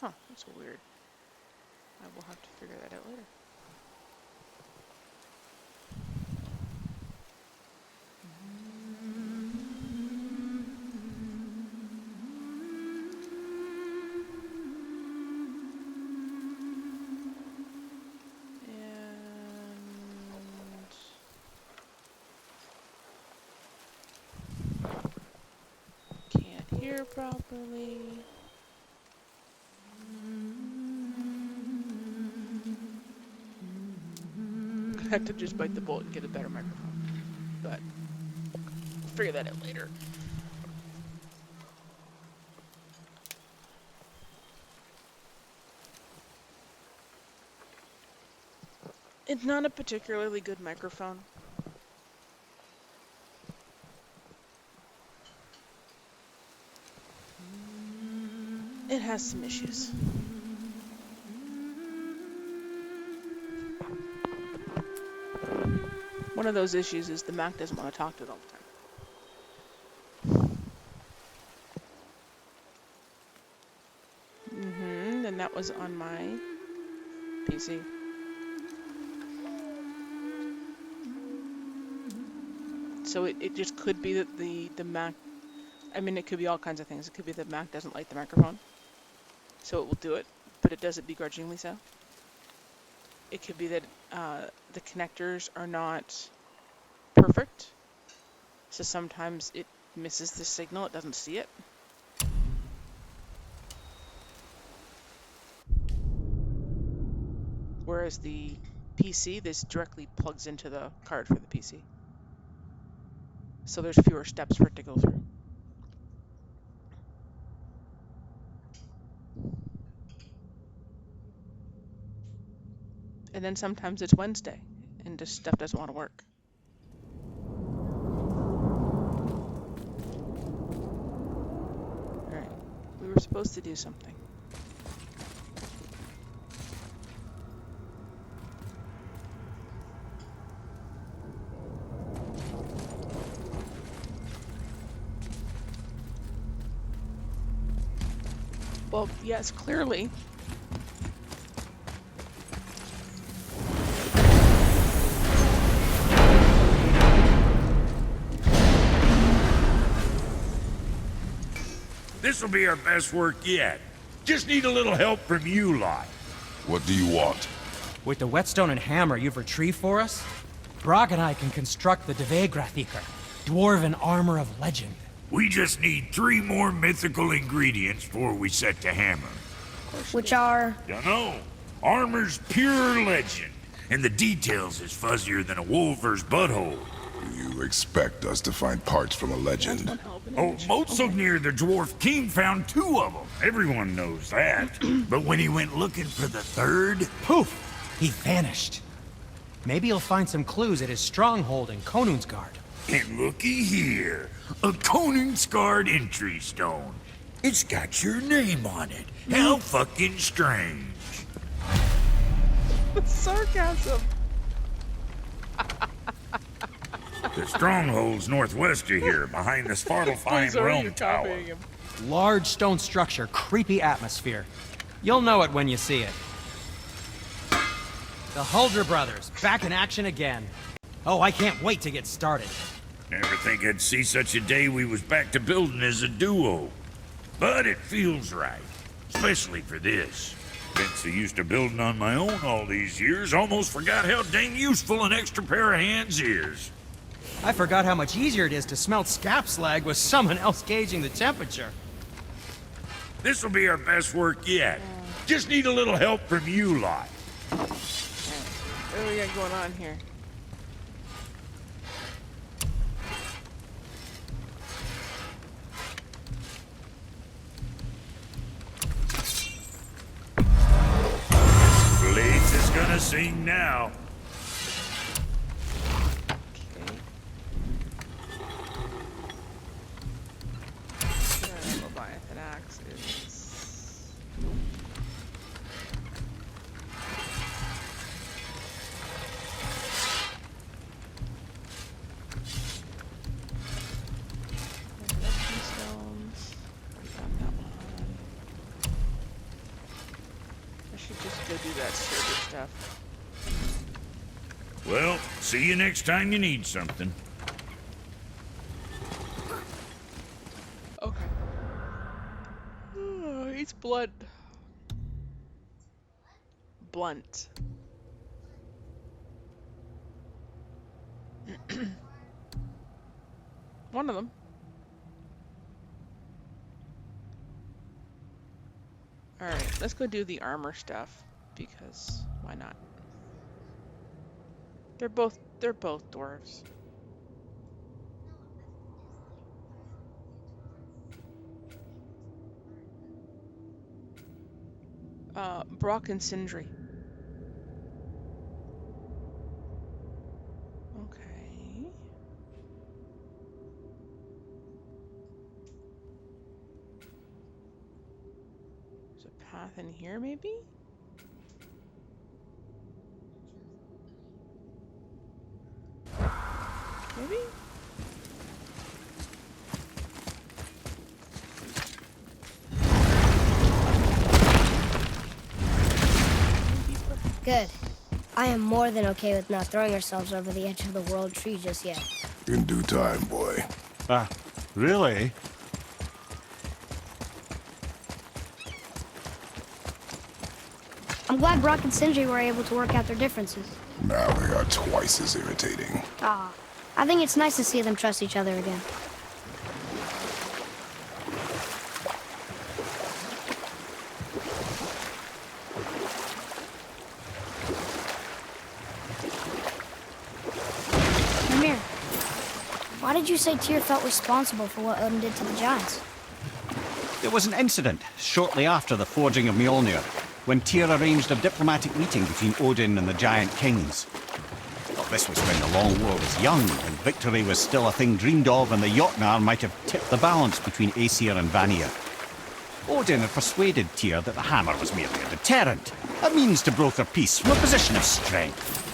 Huh, that's weird. I will have to figure that out later. And can't hear properly. I have to just bite the bullet and get a better microphone, but we'll figure that out later. It's not a particularly good microphone. It has some issues. One of those issues is the Mac doesn't want to talk to it all the time. And that was on my PC. So it just could be that the Mac, I mean, it could be all kinds of things. It could be that Mac doesn't like the microphone, so it will do it, but it does it begrudgingly so. It could be that the connectors are not perfect, so sometimes it misses the signal, it doesn't see it. Whereas the PC, this directly plugs into the card for the PC. So there's fewer steps for it to go through. And then sometimes it's Wednesday and just stuff doesn't want to work. All right, we were supposed to do something. Well, yes, clearly. This'll be our best work yet. Just need a little help from you lot. What do you want? With the whetstone and hammer you've retrieved for us, Brog and I can construct the Dvegrathikar, dwarven armor of legend. We just need 3 more mythical ingredients before we set to hammer. Which are? Dunno. Armor's pure legend, and the details is fuzzier than a wolver's butthole. You expect us to find parts from a legend? Oh, Motsognir the Dwarf King found 2 of them. Everyone knows that. But when he went looking for the 3rd... Poof! He vanished. Maybe he'll find some clues at his stronghold in Konungsgard. And looky here. A Konungsgard entry stone. It's got your name on it. How fucking strange. Sarcasm. The stronghold's northwest of here, behind the Svartalfheim Realm Tower. Large stone structure, creepy atmosphere. You'll know it when you see it. The Huldra brothers, back in action again. Oh, I can't wait to get started. Never think I'd see such a day we was back to building as a duo. But it feels right, especially for this. Since I used to building on my own all these years, almost forgot how dang useful an extra pair of hands is. I forgot how much easier it is to smelt scap slag with someone else gauging the temperature. This'll be our best work yet. Just need a little help from you lot. What do we got going on here? Blades is gonna sing now. Leviathan axe is... that server stuff. Well, see you next time you need something. Okay. Oh, it's blood. Blunt. One of them. Alright, let's go do the armor stuff, because why not? They're both dwarves. Brock and Sindri. Okay. There's a path in here, maybe? Maybe? Good. I am more than okay with not throwing ourselves over the edge of the world tree just yet. In due time, boy. Ah, really? I'm glad Brock and Sindri were able to work out their differences. Now they are twice as irritating. Ah, I think it's nice to see them trust each other again. Mimir, why did you say Tyr felt responsible for what Odin did to the giants? There was an incident shortly after the forging of Mjolnir, when Tyr arranged a diplomatic meeting between Odin and the giant kings. Well, this was when the Long War was young, and victory was still a thing dreamed of, and the Jotnar might have tipped the balance between Aesir and Vanir. Odin had persuaded Tyr that the hammer was merely a deterrent, a means to broker peace from a position of strength.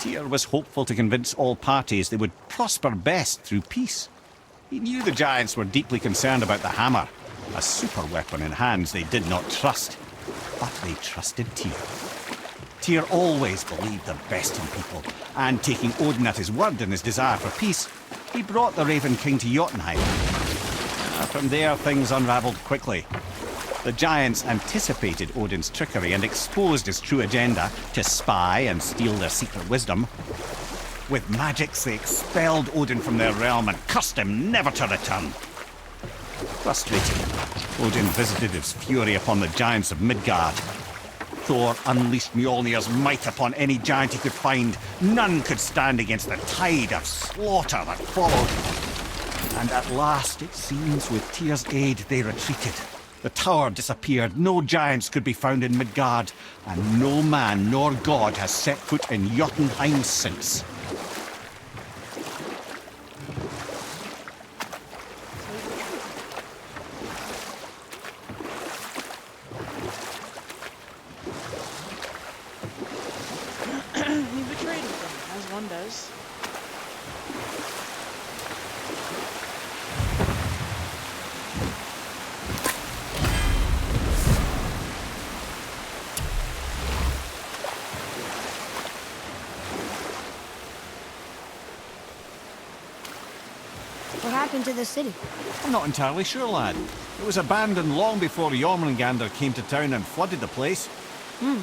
Tyr was hopeful to convince all parties they would prosper best through peace. He knew the giants were deeply concerned about the hammer, a super weapon in hands they did not trust. But they trusted Tyr. Tyr always believed the best in people, and taking Odin at his word in his desire for peace, he brought the Raven King to Jotunheim. From there, things unraveled quickly. The giants anticipated Odin's trickery and exposed his true agenda to spy and steal their secret wisdom. With magics, they expelled Odin from their realm and cursed him never to return. Frustrated, Odin visited his fury upon the giants of Midgard. Thor unleashed Mjolnir's might upon any giant he could find. None could stand against the tide of slaughter that followed. And at last, it seems, with Tyr's aid, they retreated. The tower disappeared, no giants could be found in Midgard, and no man nor god has set foot in Jotunheim since. He betrayed them, as one does. What happened to the city? I'm not entirely sure, lad. It was abandoned long before Jormungandr came to town and flooded the place. I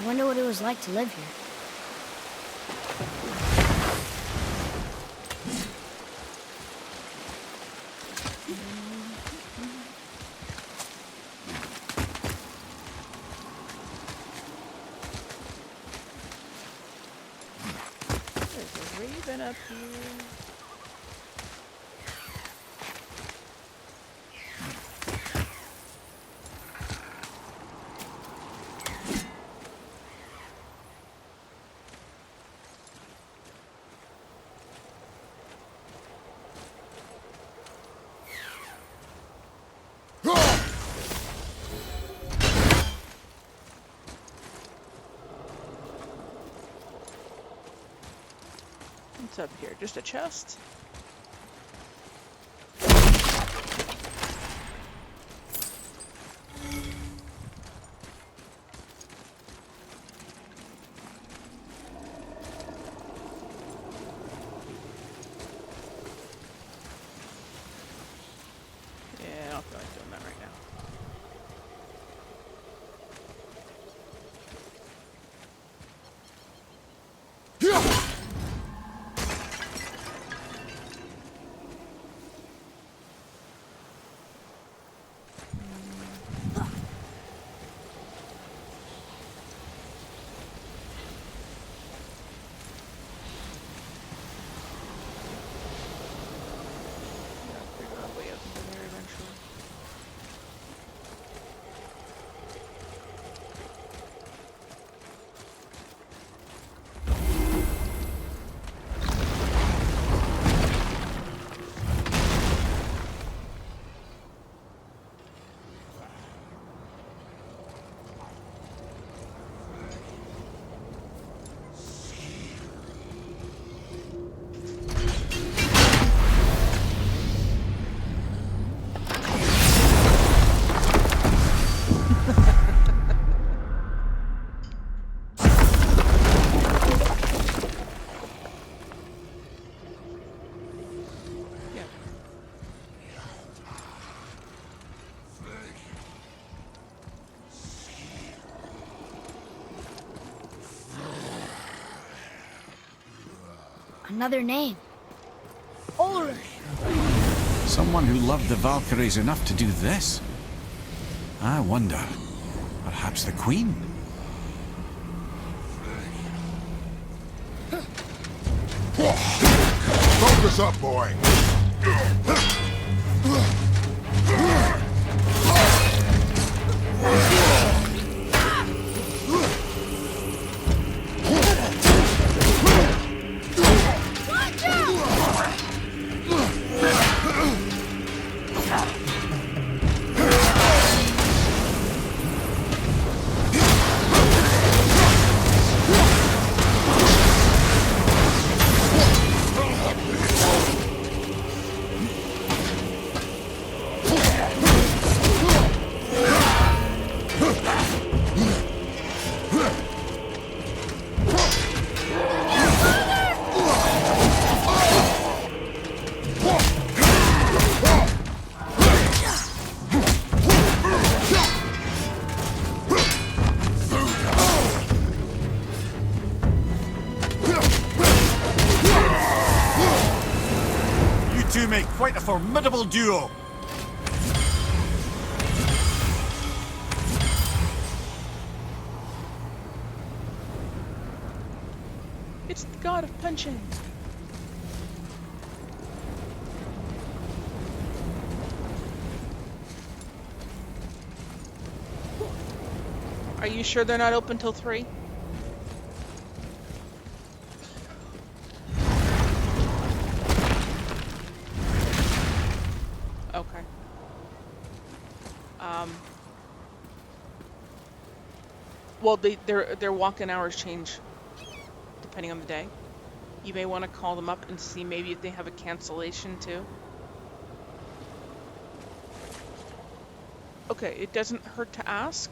wonder what it was like to live here. There's a raven up here. What's up here? Just a chest? Another name. Ulrich. Someone who loved the Valkyries enough to do this? I wonder. Perhaps the Queen? Focus up, boy. You two make quite a formidable duo. It's the god of punching. Are you sure they're not open till 3? Okay. Well, their walk-in hours change depending on the day. You may want to call them up and see maybe if they have a cancellation too. Okay, it doesn't hurt to ask.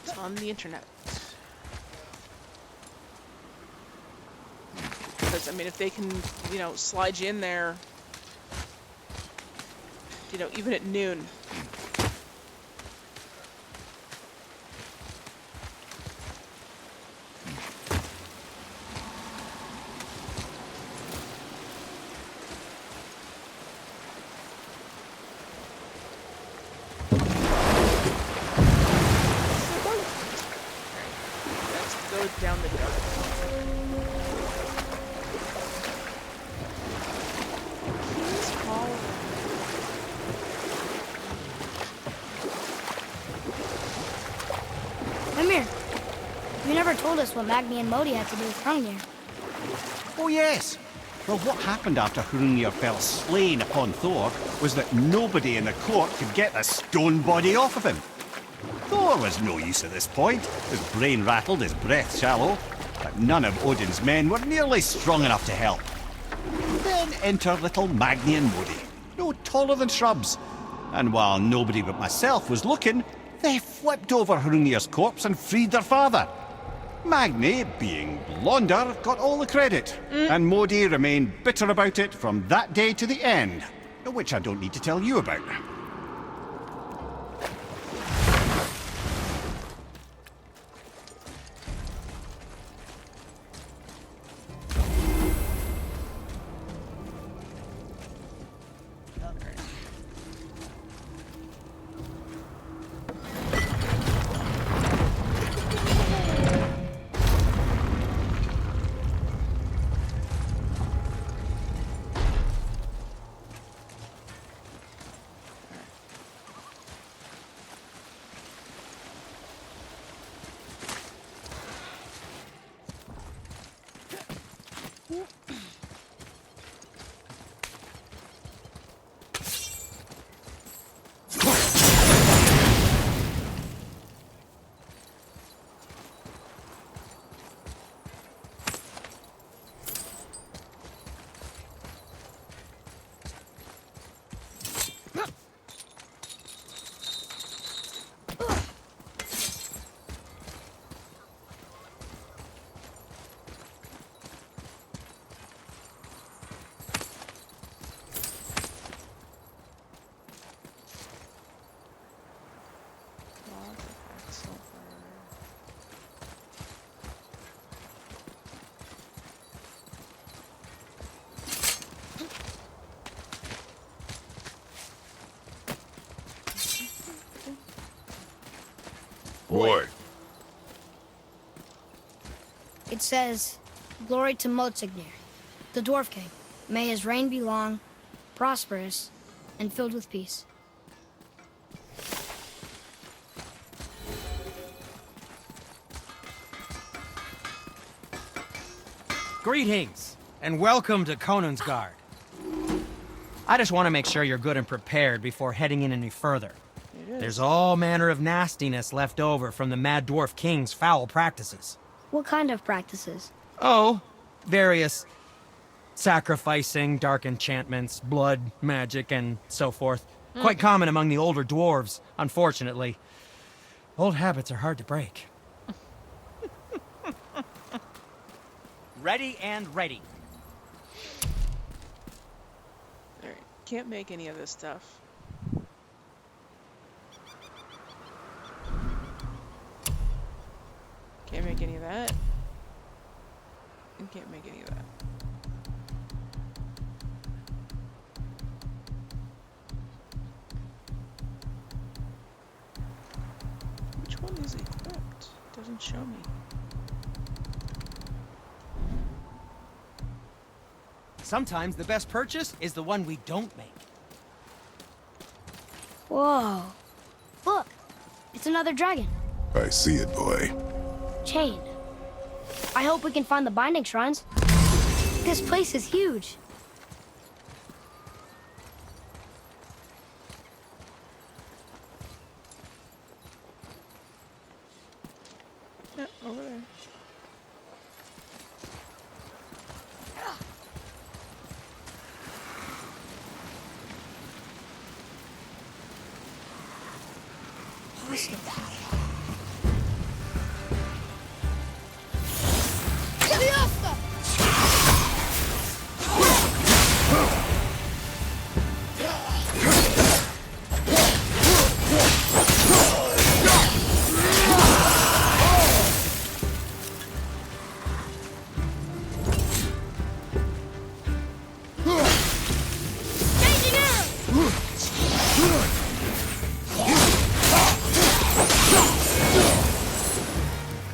It's on the internet. Because, I mean, if they can, you know, slide you in there, you know, even at noon. Let's go down the dark. Mimir, you never told us what Magni and Modi had to do with Hrungnir. Oh yes. Well, what happened after Hrungnir fell slain upon Thor was that nobody in the court could get the stone body off of him. Thor was no use at this point, his brain rattled, his breath shallow, but none of Odin's men were nearly strong enough to help. Then enter little Magni and Modi, no taller than shrubs, and while nobody but myself was looking, they flipped over Hrungnir's corpse and freed their father. Magni, being blonder, got all the credit, and Modi remained bitter about it from that day to the end, which I don't need to tell you about. Boy. It says, "Glory to Motsignir, the Dwarf King. May his reign be long, prosperous, and filled with peace." Greetings, and welcome to Konungsgard. I just want to make sure you're good and prepared before heading in any further. There's all manner of nastiness left over from the Mad Dwarf King's foul practices. What kind of practices? Oh, various sacrificing, dark enchantments, blood, magic, and so forth. Quite common among the older dwarves, unfortunately. Old habits are hard to break. Ready and ready. Alright, can't make any of this stuff. Can't make any of that. And can't make any of that. Which one is equipped? Doesn't show me. Sometimes the best purchase is the one we don't make. Whoa. Look, it's another dragon. I see it, boy. Chained. I hope we can find the binding shrines. This place is huge. Yeah, over there.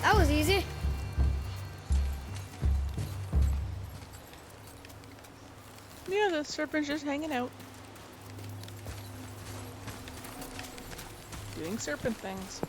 That was easy. Yeah, the serpent's just hanging out. Doing serpent things.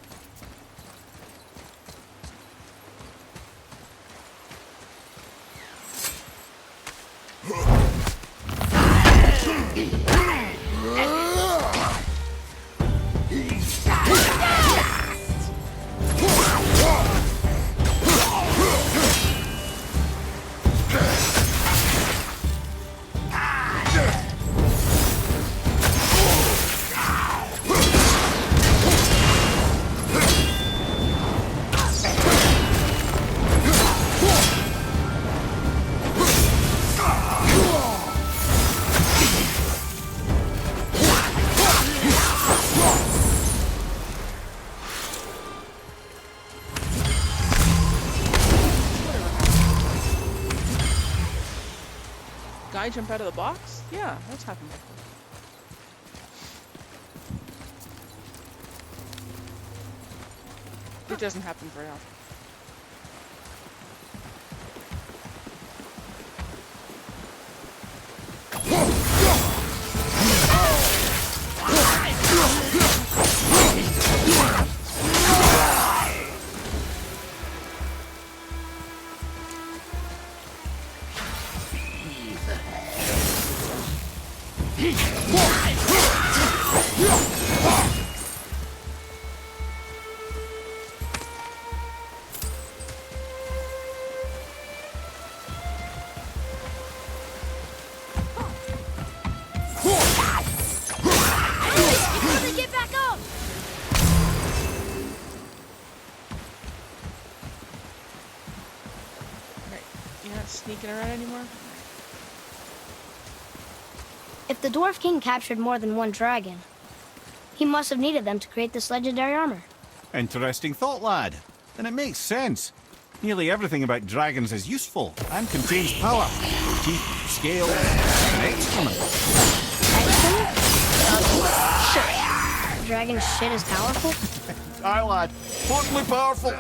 Guy jump out of the box? Yeah, that's happened before. It doesn't happen very often. Get back up! Right, you're not sneaking around anymore? If the Dwarf King captured more than one dragon, he must have needed them to create this legendary armor. Interesting thought, lad. And it makes sense. Nearly everything about dragons is useful and contains power. Teeth, scales, and excrement. Excellent? Sure. dragon shit is powerful? Aye, lad. Totally powerful.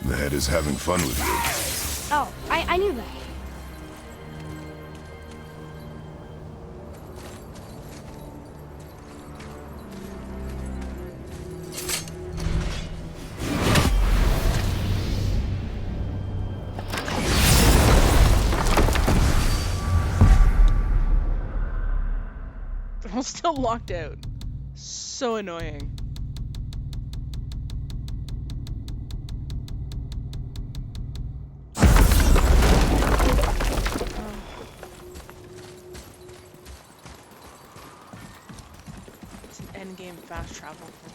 The head is having fun with you. Oh, I knew that. I'm still locked out. So annoying. It's an endgame fast travel thing.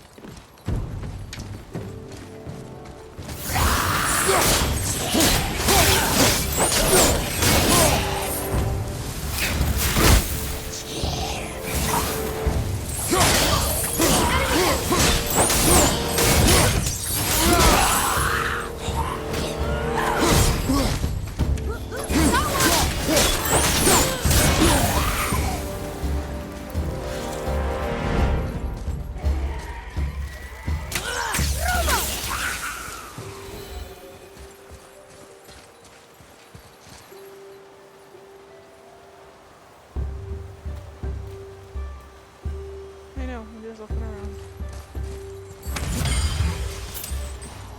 I know, I'm just looking around.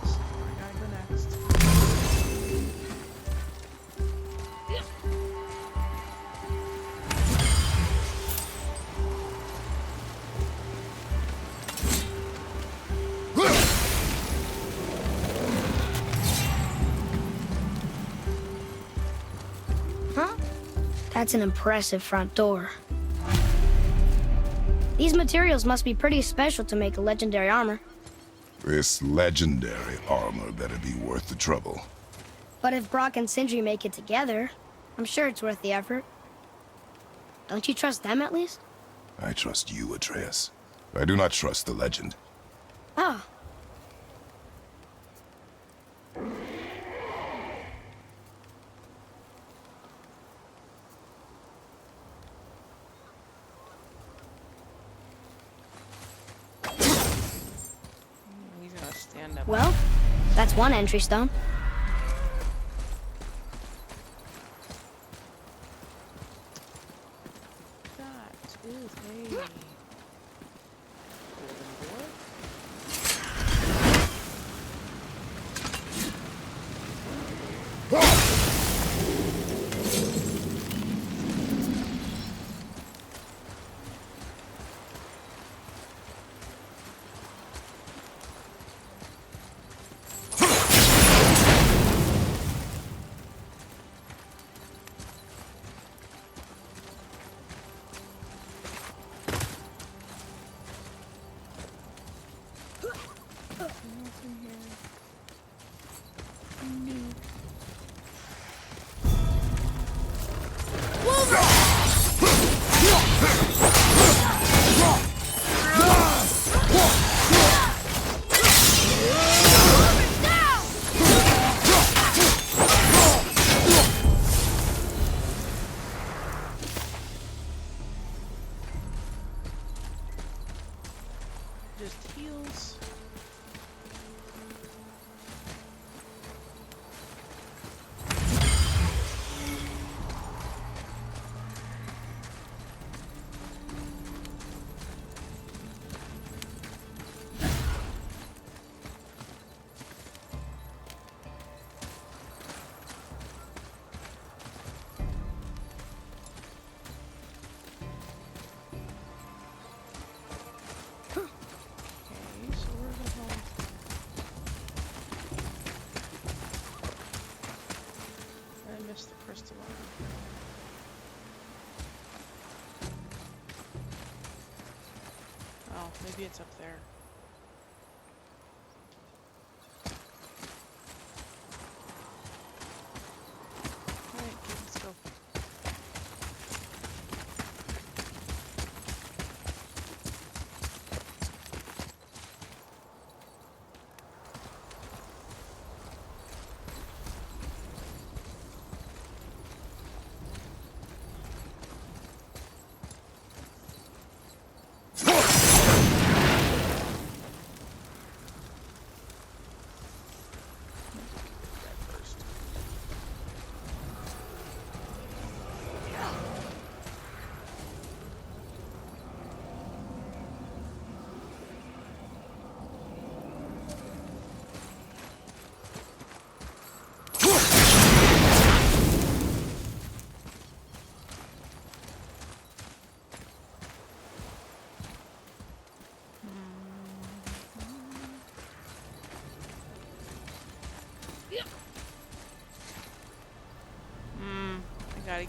So I gotta go next. Huh? That's an impressive front door. These materials must be pretty special to make a legendary armor. This legendary armor better be worth the trouble. But if Brock and Sindri make it together, I'm sure it's worth the effort. Don't you trust them at least? I trust you, Atreus. I do not trust the legend. Oh. He's gonna stand up. Well, that's one entry stone. That is a golden door. Nothing here. No. Just heals. Okay, so where's the hell? I missed the crystal one. Oh, maybe it's up there. Alright, okay, let's go.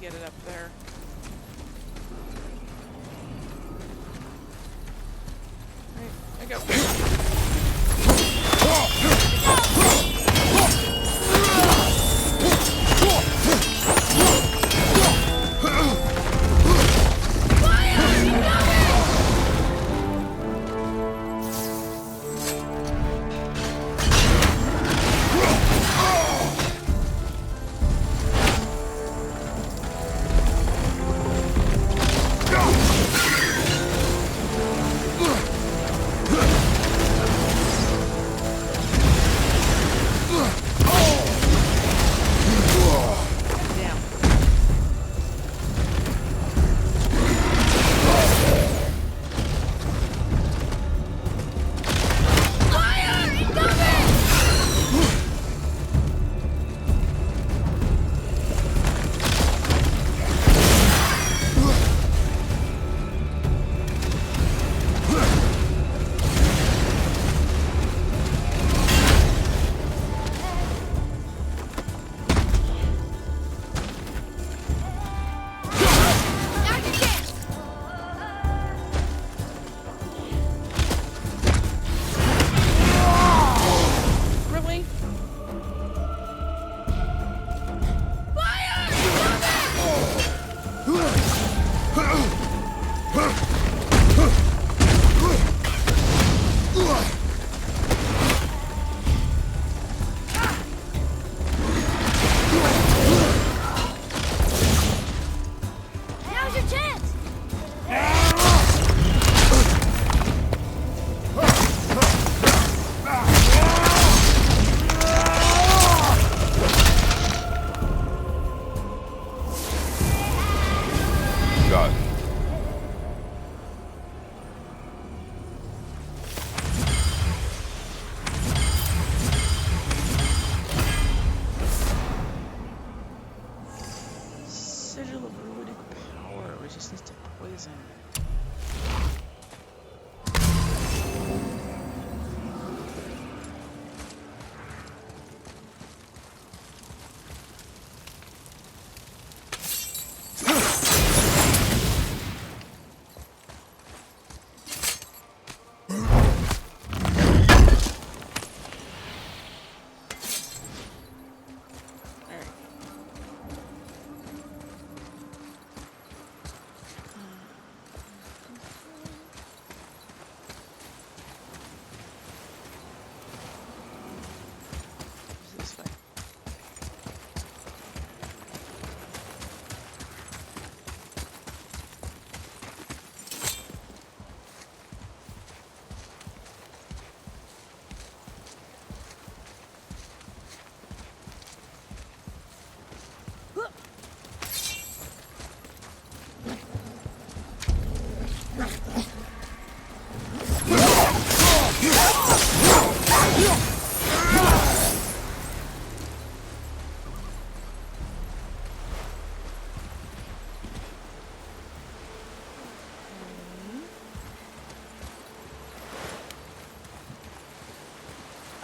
get it up there. Alright, I go.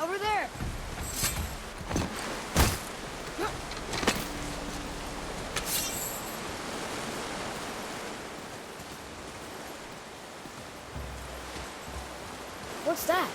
Over there! What's that?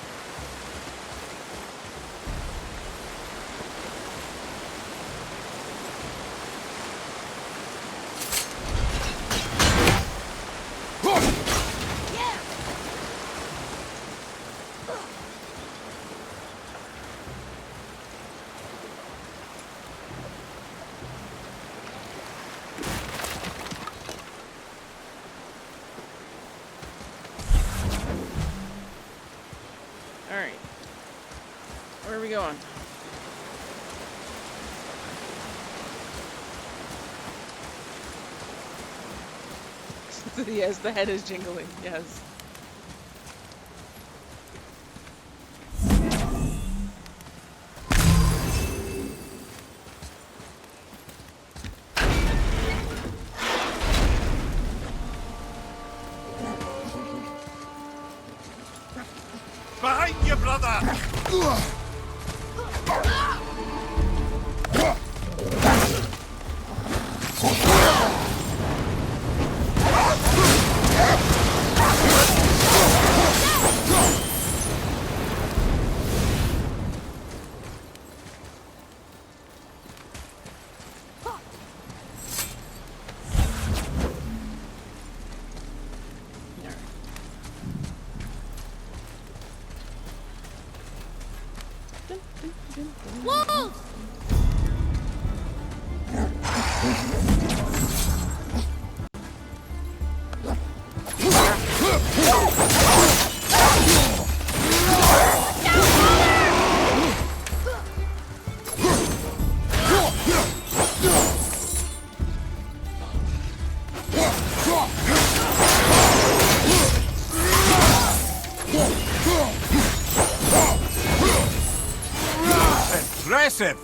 Alright. Where are we going? Yes, the head is jingling, yes. Behind you, brother! Wolves! Impressive!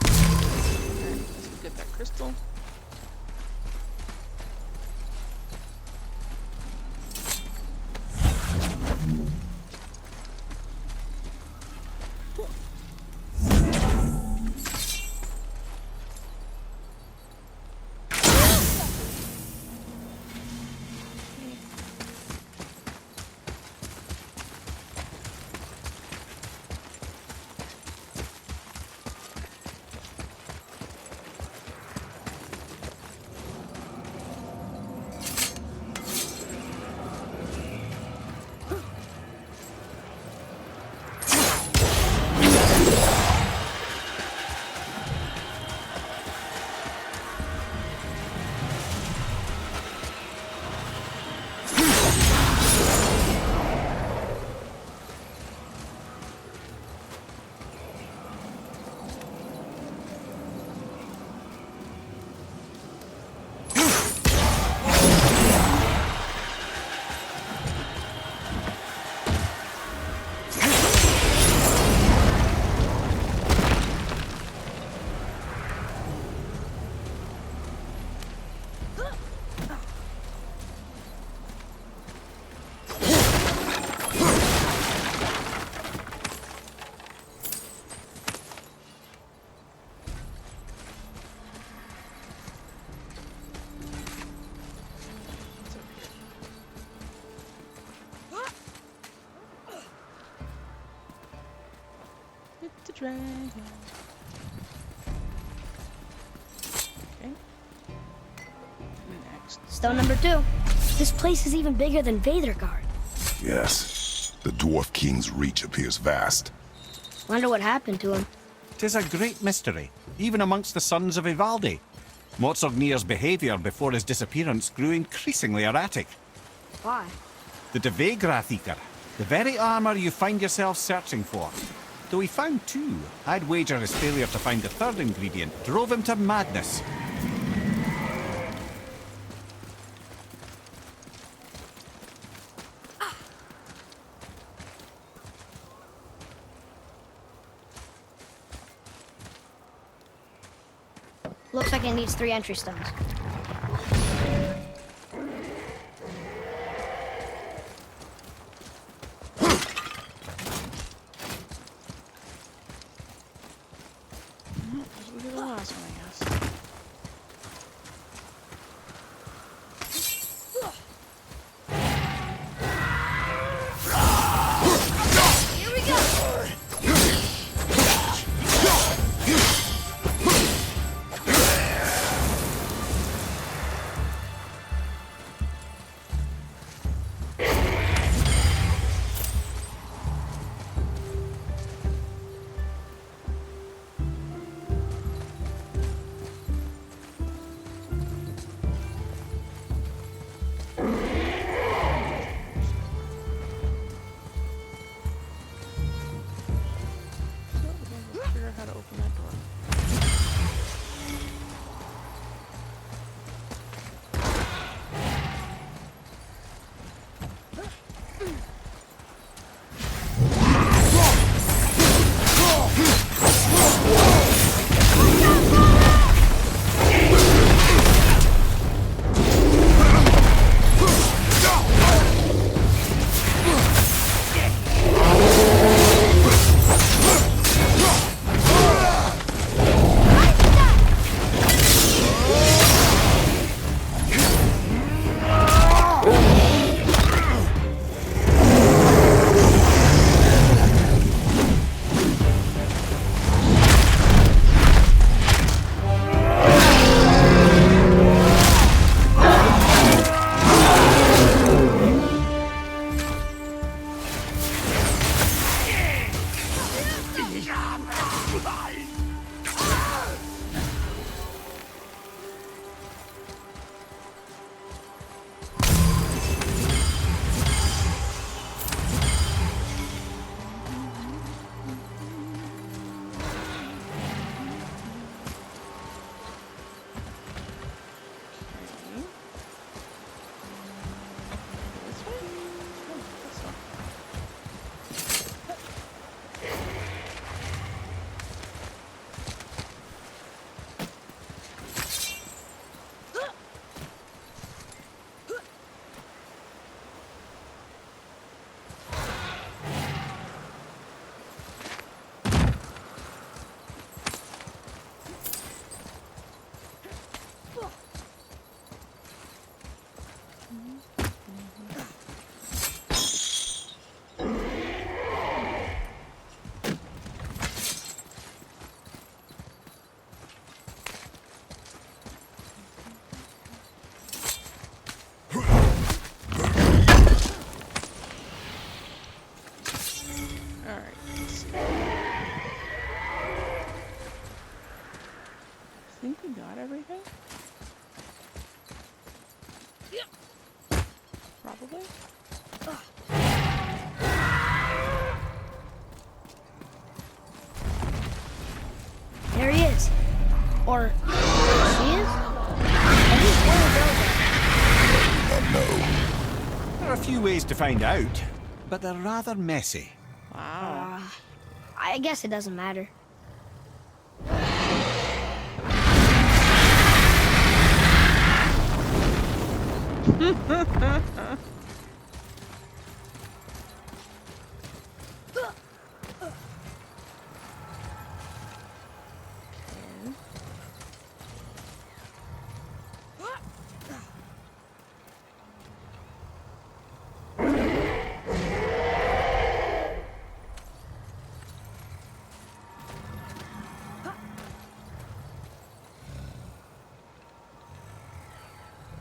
Let's go get that crystal. It's a dragon. Okay. Next. Stone number 2. This place is even bigger than Vadergard. Yes. The Dwarf King's reach appears vast. Wonder what happened to him. 'Tis a great mystery, even amongst the sons of Ivaldi. Motsognir's behaviour before his disappearance grew increasingly erratic. Why? The Devegrathikar, the very armour you find yourself searching for. Though he found 2, I'd wager his failure to find the 3rd ingredient drove him to madness. Looks like it needs 3 entry stones. This will be the last one, I guess. Here we go! So we're gonna figure out how to open that door. This way? Oh, this one. Alright, let's see. I think we got everything. Probably. There he is. Or she is? At least one of those. No. There are a few ways to find out, but they're rather messy. Wow. I guess it doesn't matter.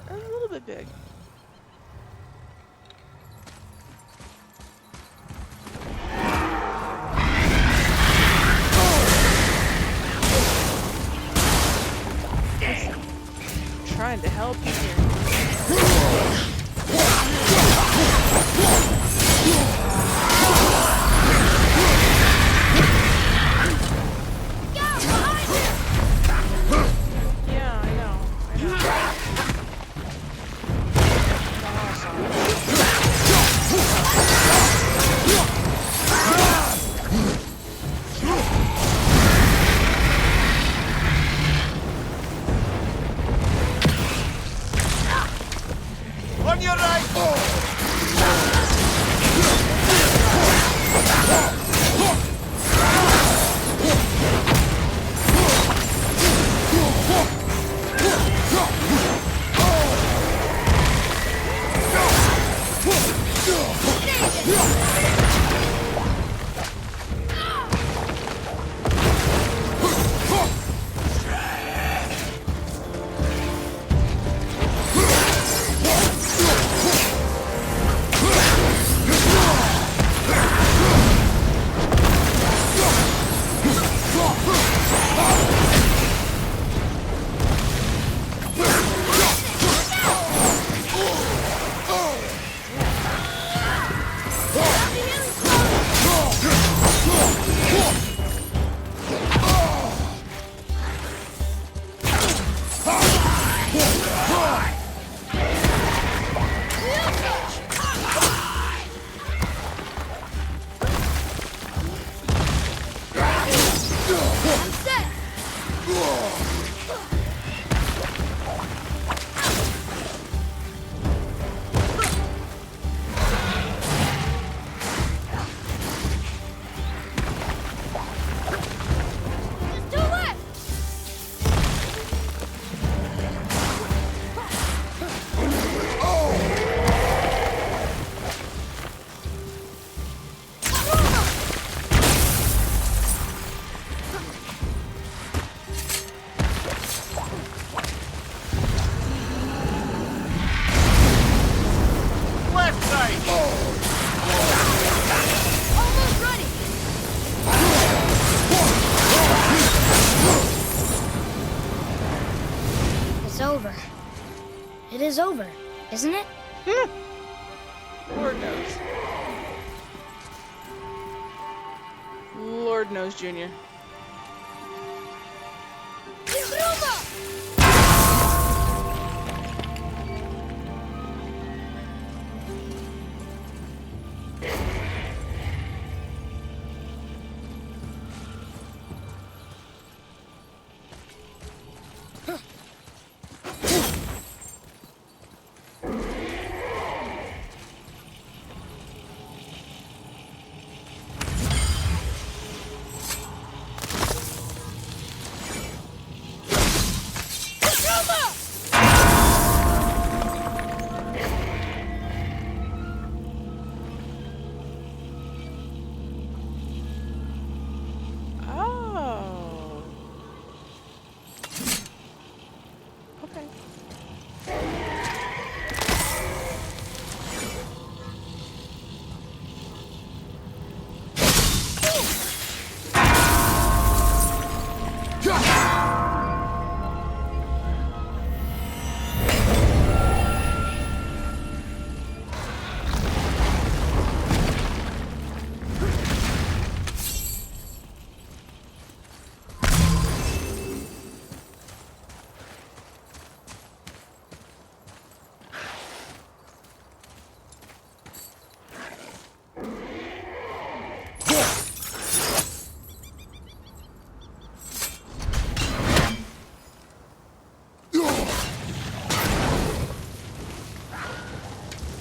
That's a little bit big. Trying to help you here. Yeah, I know. I know. On your right! over. It is over, isn't it? Lord knows. Lord knows, Junior. Oh. Okay.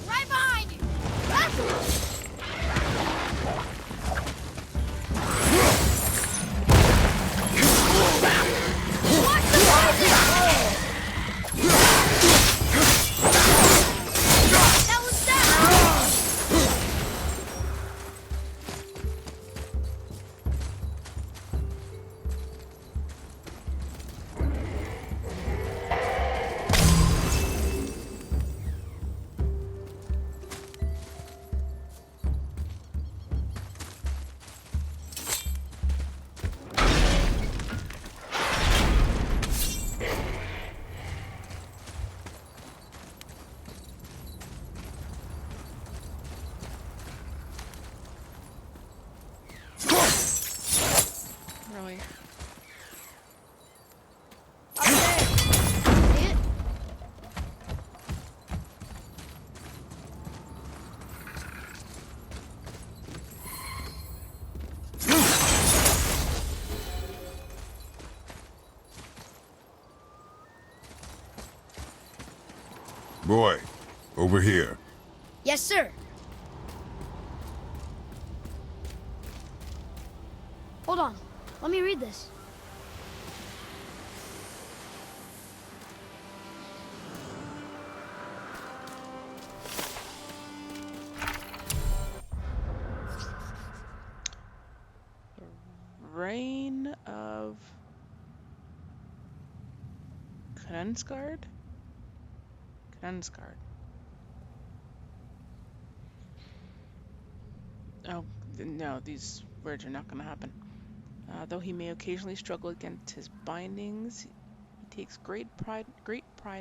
Right behind you! Watch the poison! That was that! Really? Up there. See it? Boy, over here. Yes, sir. Hold on. Let me read this. Reign of Knensgard? Knensgard. Oh, no, these words are not going to happen. Though he may occasionally struggle against his bindings, he takes great pride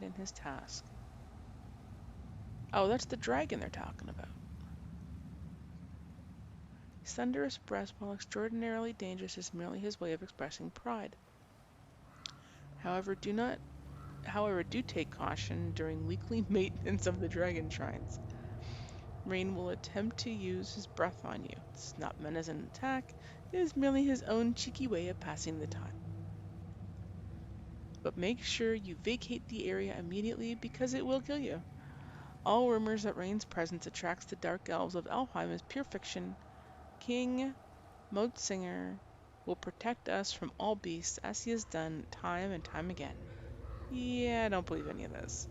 in his task. Oh, that's the dragon they're talking about. His thunderous breath, while extraordinarily dangerous, is merely his way of expressing pride. However, do take caution during weekly maintenance of the dragon shrines. Rain will attempt to use his breath on you. It's not meant as an attack, it is merely his own cheeky way of passing the time. But make sure you vacate the area immediately because it will kill you. All rumors that Rain's presence attracts the dark elves of Alfheim is pure fiction. King Motsinger will protect us from all beasts as he has done time and time again. Yeah, I don't believe any of this.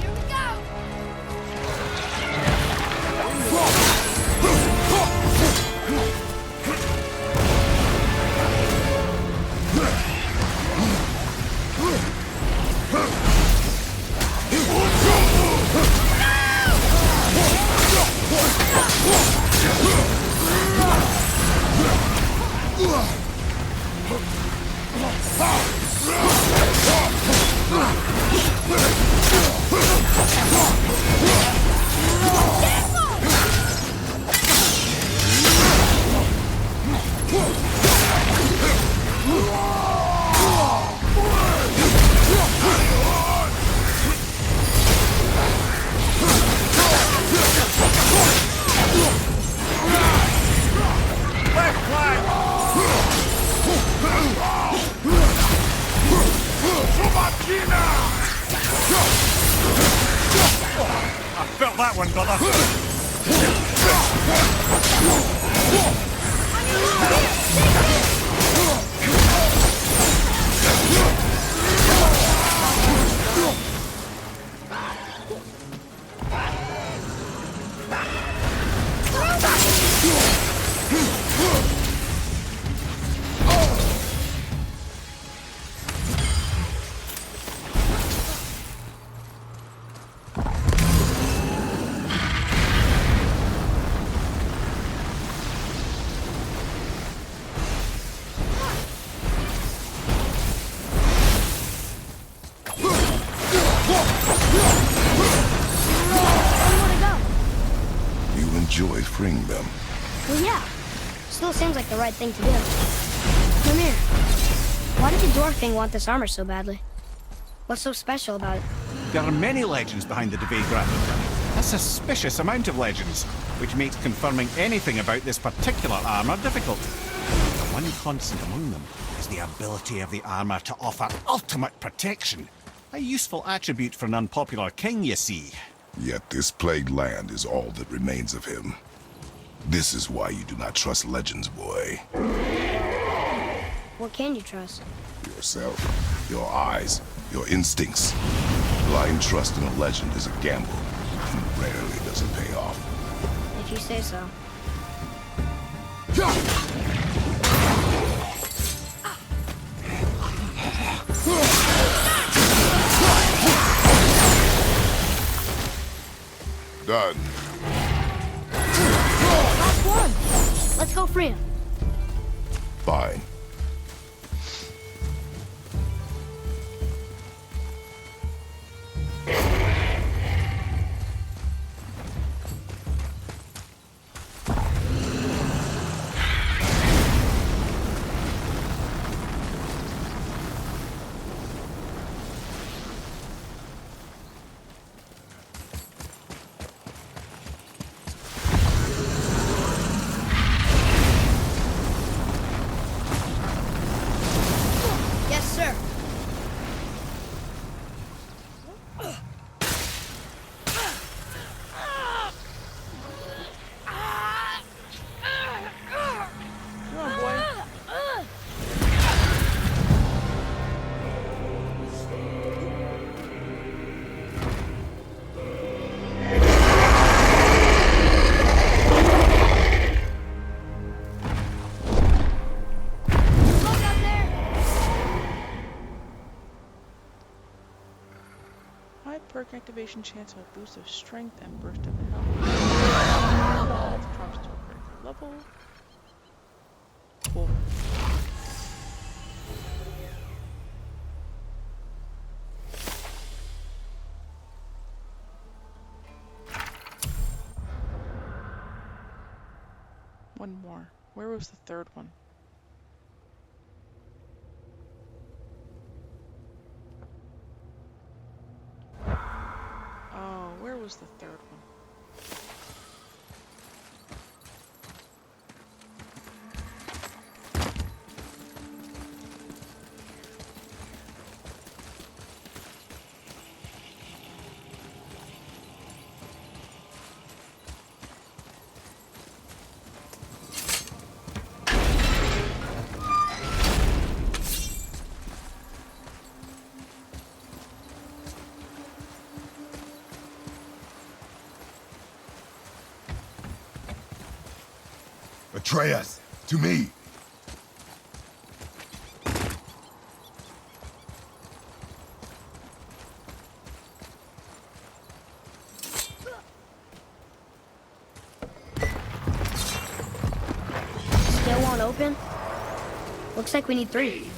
Here we go! I felt that one, brother. You enjoy freeing them. Well, yeah. Still seems like the right thing to do. Come here. Why did the Dwarf King want this armor so badly? What's so special about it? There are many legends behind the Devagra. A suspicious amount of legends, which makes confirming anything about this particular armor difficult. The one constant among them is the ability of the armor to offer ultimate protection. A useful attribute for an unpopular king, you see. Yet this plagued land is all that remains of him. This is why you do not trust legends, boy. What can you trust? Yourself, your eyes, your instincts. Blind trust in a legend is a gamble, and rarely does it pay off. If you say so. Done. Last one! Let's go free him. Fine. Yes, sir. Come on, boy. Look out there! High perk activation chance of a boost of strength and burst of health. Drops to a critical level. Cool. One more. Where was the third one? Oh, where was the third one? Atreus, to me. Still won't open? Looks like we need 3.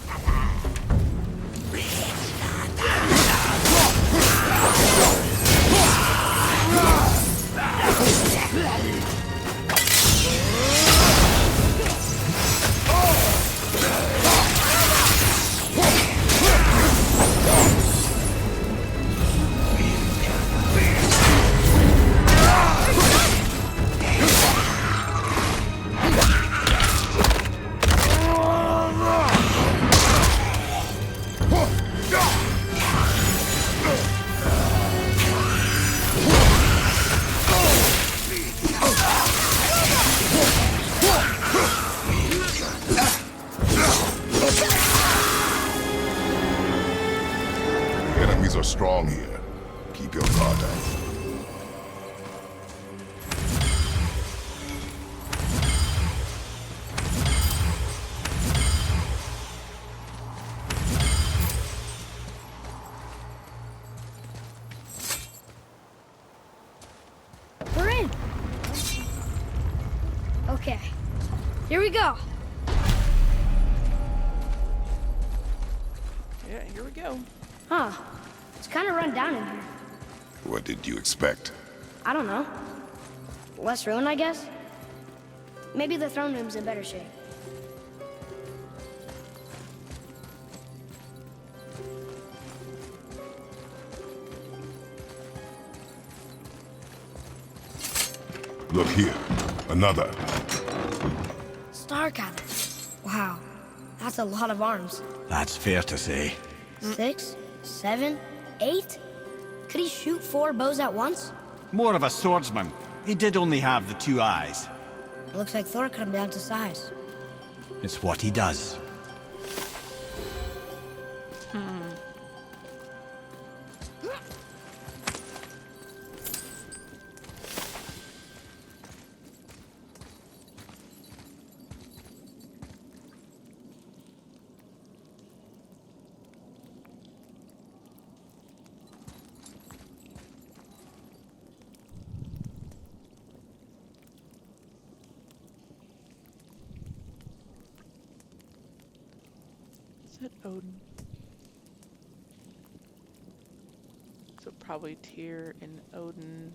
strong here. Keep your guard up. We're in. Okay, here we go. Yeah, here we go. Huh, it's kind of run down in here. What did you expect? I don't know. Less ruin, I guess? Maybe the throne room's in better shape. Look here. Another. Star cannon. Wow, that's a lot of arms. That's fair to say. 6, 7, 8? Could he shoot 4 bows at once? More of a swordsman. He did only have the 2 eyes. It looks like Thor cut him down to size. It's what he does. Is it Odin? So probably Tyr and Odin.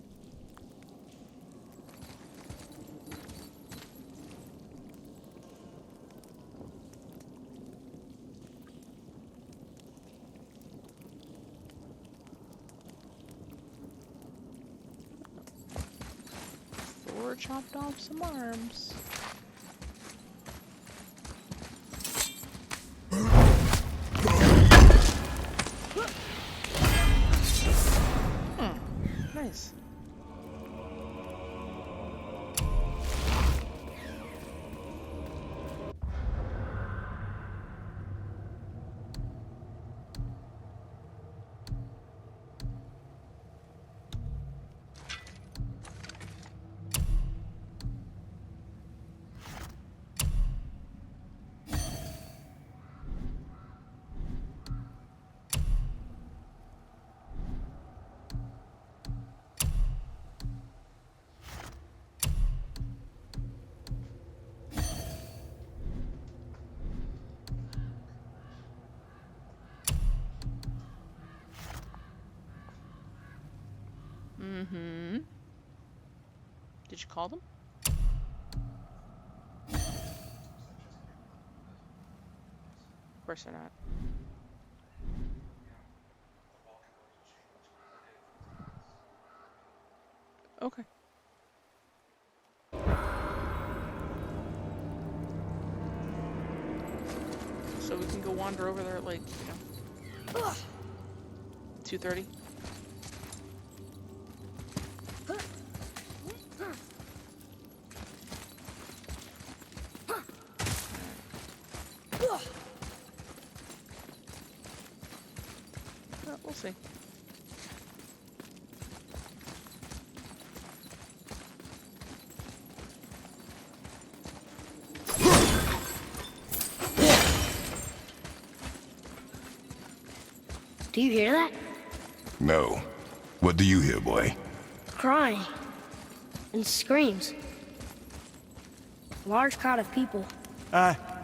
Thor chopped off some arms. Nice. Mm-hmm. Did you call them? Of course they're not. Okay. So we can go wander over there at like, 2:30? We'll see. Do you hear that? No. What do you hear, boy? Crying. And screams. Large crowd of people.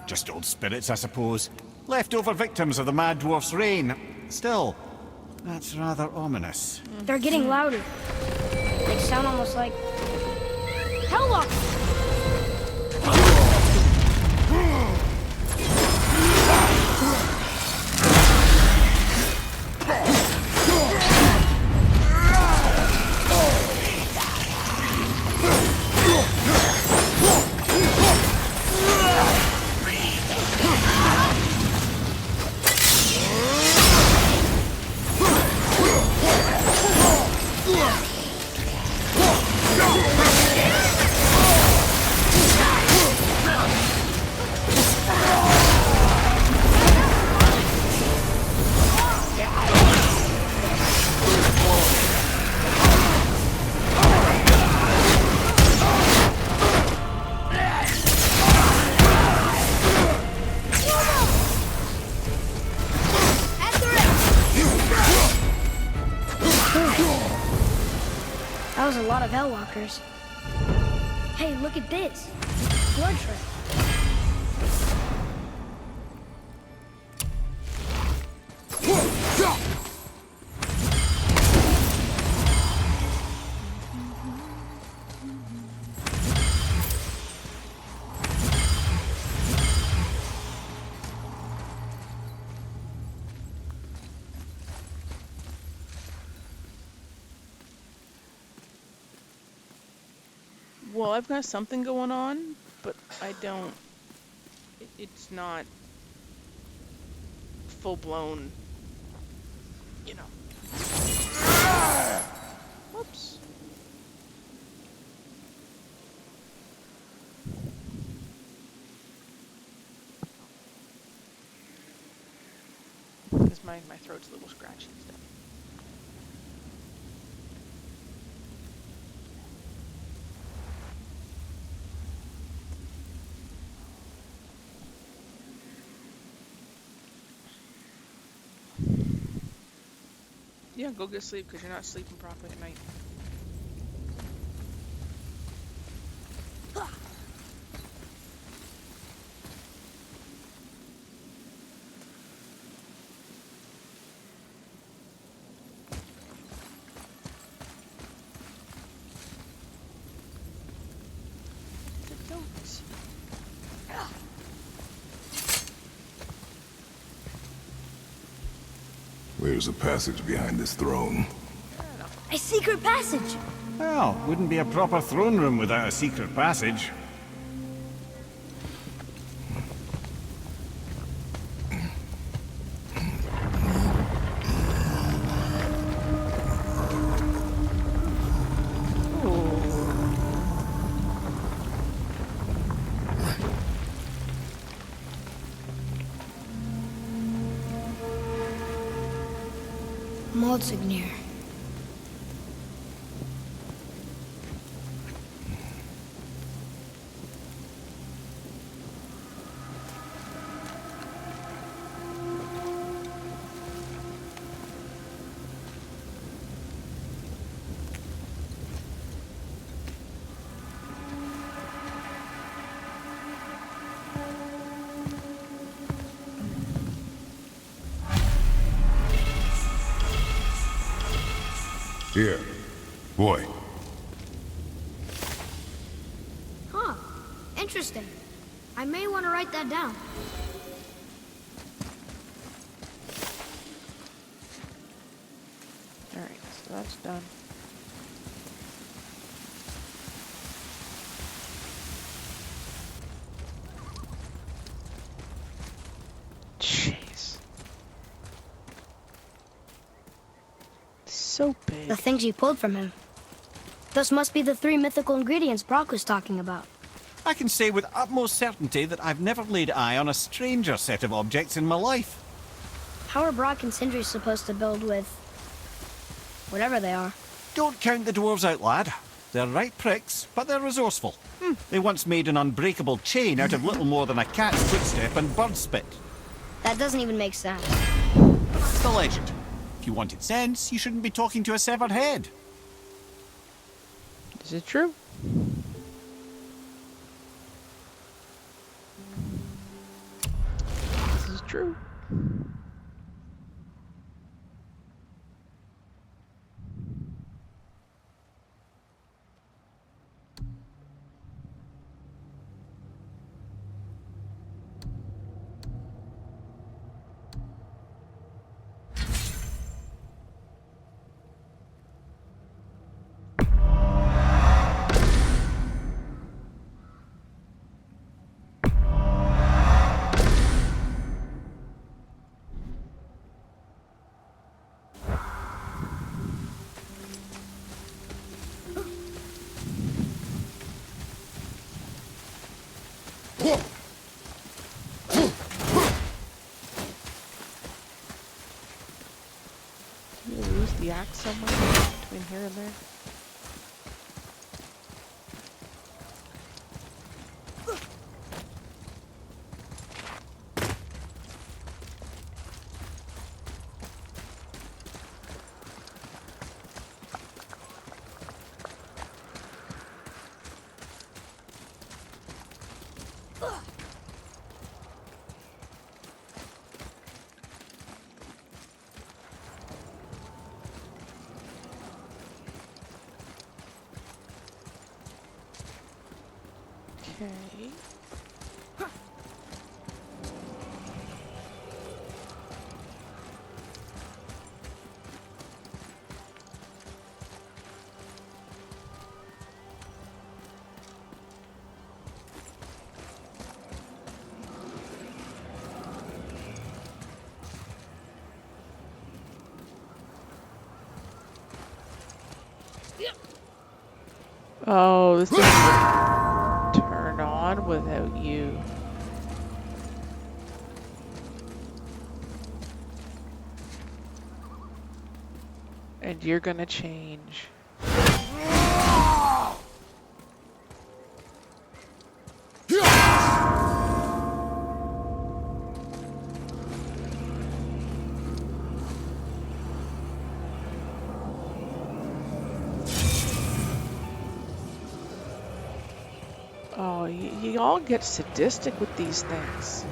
Just old spirits, I suppose. Leftover victims of the Mad Dwarf's reign. Still, that's rather ominous. They're getting louder. They sound almost like... Helllock! a lot of Hellwalkers. Hey, look at this. Blood trail. Well, I've got something going on, but I don't... it's not full-blown, you know. Whoops. Because my throat's a little scratchy and stuff. Yeah, go get sleep because you're not sleeping properly at night. The goats. Where's the passage behind this throne? A secret passage! Well, wouldn't be a proper throne room without a secret passage. Motsognir. Here. Boy. Huh. Interesting. I may want to write that down. Alright, so that's done. Jeez. So big. The things you pulled from him. Those must be the 3 mythical ingredients Brock was talking about. I can say with utmost certainty that I've never laid eye on a stranger set of objects in my life. How are Brock and Sindri supposed to build with... whatever they are? Don't count the dwarves out, lad. They're right pricks, but they're resourceful. They once made an unbreakable chain out of little more than a cat's footstep and bird spit. That doesn't even make sense. That's the legend. If you wanted sense, you shouldn't be talking to a severed head. Is it true? This is true. Did you lose the axe somewhere between here and there? Okay. Oh, this doesn't turn on without you. And you're gonna change. Oh, you all get sadistic with these things.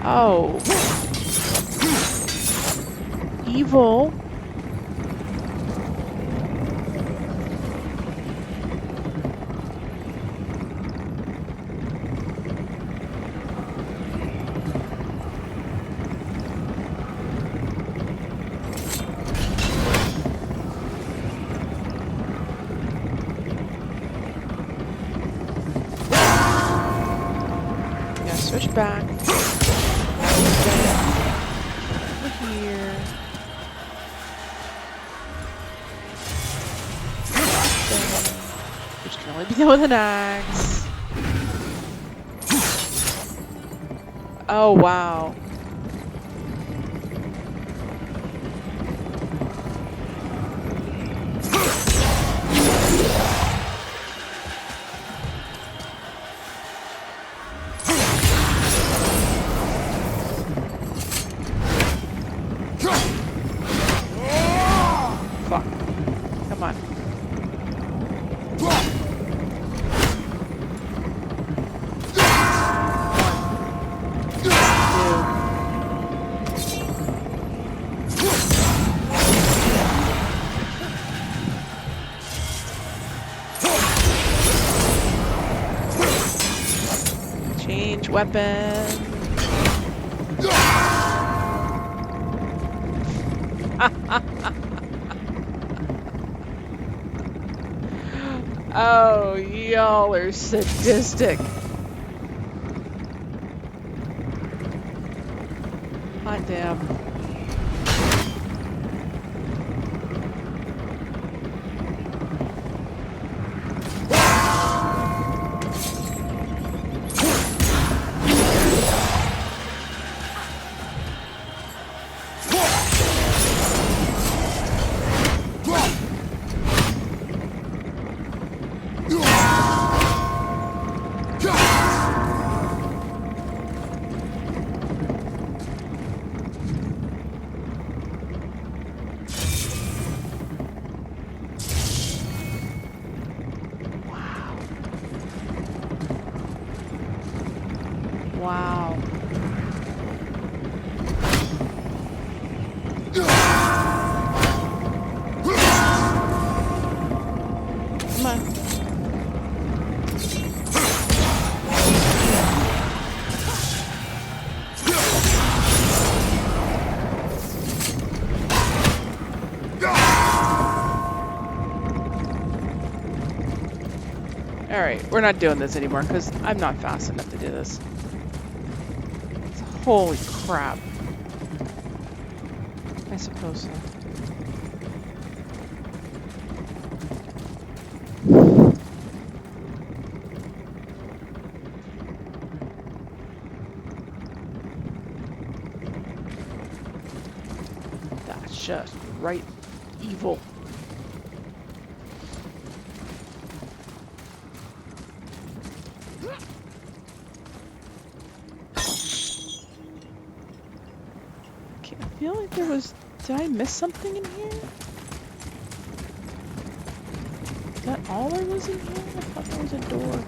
Oh. Evil. Yeah, switch back. Over here. Which can only be done with an axe. Oh, wow. Fuck. Come on. Change weapon. Oh, y'all are sadistic. Hot damn. Wow. Come on. Alright, we're not doing this anymore because I'm not fast enough to do this. Holy crap. I suppose so. That's just right evil. Okay, I feel like there was Did I miss something in here? Is that all there was in here? I thought there was a door.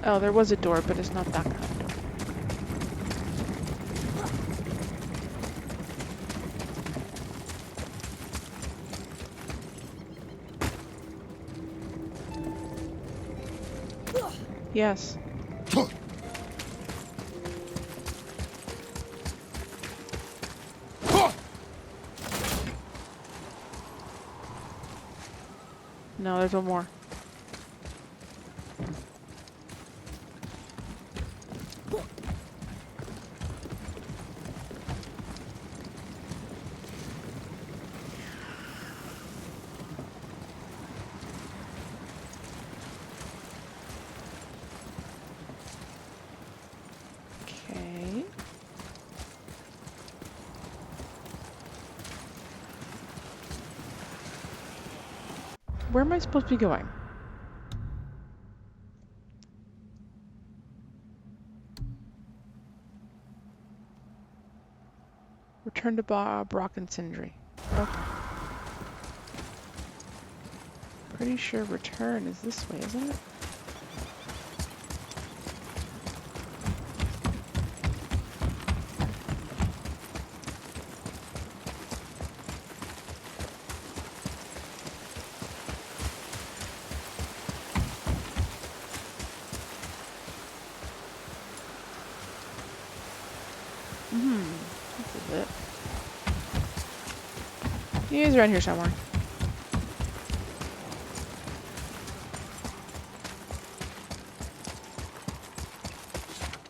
Oh, there was a door, but it's not that kind of door. Yes. No, there's one more. Okay. Where am I supposed to be going? Return to Brock and Sindri. Okay. Pretty sure return is this way, isn't it? This is it. He's around here somewhere.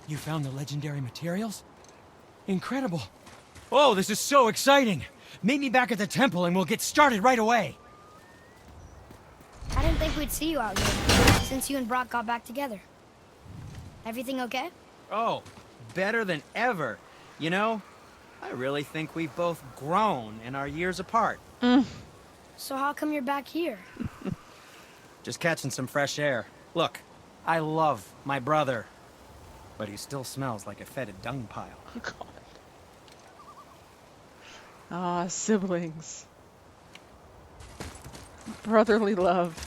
You found the legendary materials? Incredible. Oh, this is so exciting. Meet me back at the temple and we'll get started right away. I didn't think we'd see you out here since you and Brock got back together. Everything okay? Oh, better than ever. You know, I really think we've both grown in our years apart. So how come you're back here? Just catching some fresh air. Look, I love my brother, but he still smells like a fetid dung pile. Oh, God. Ah, siblings. Brotherly love.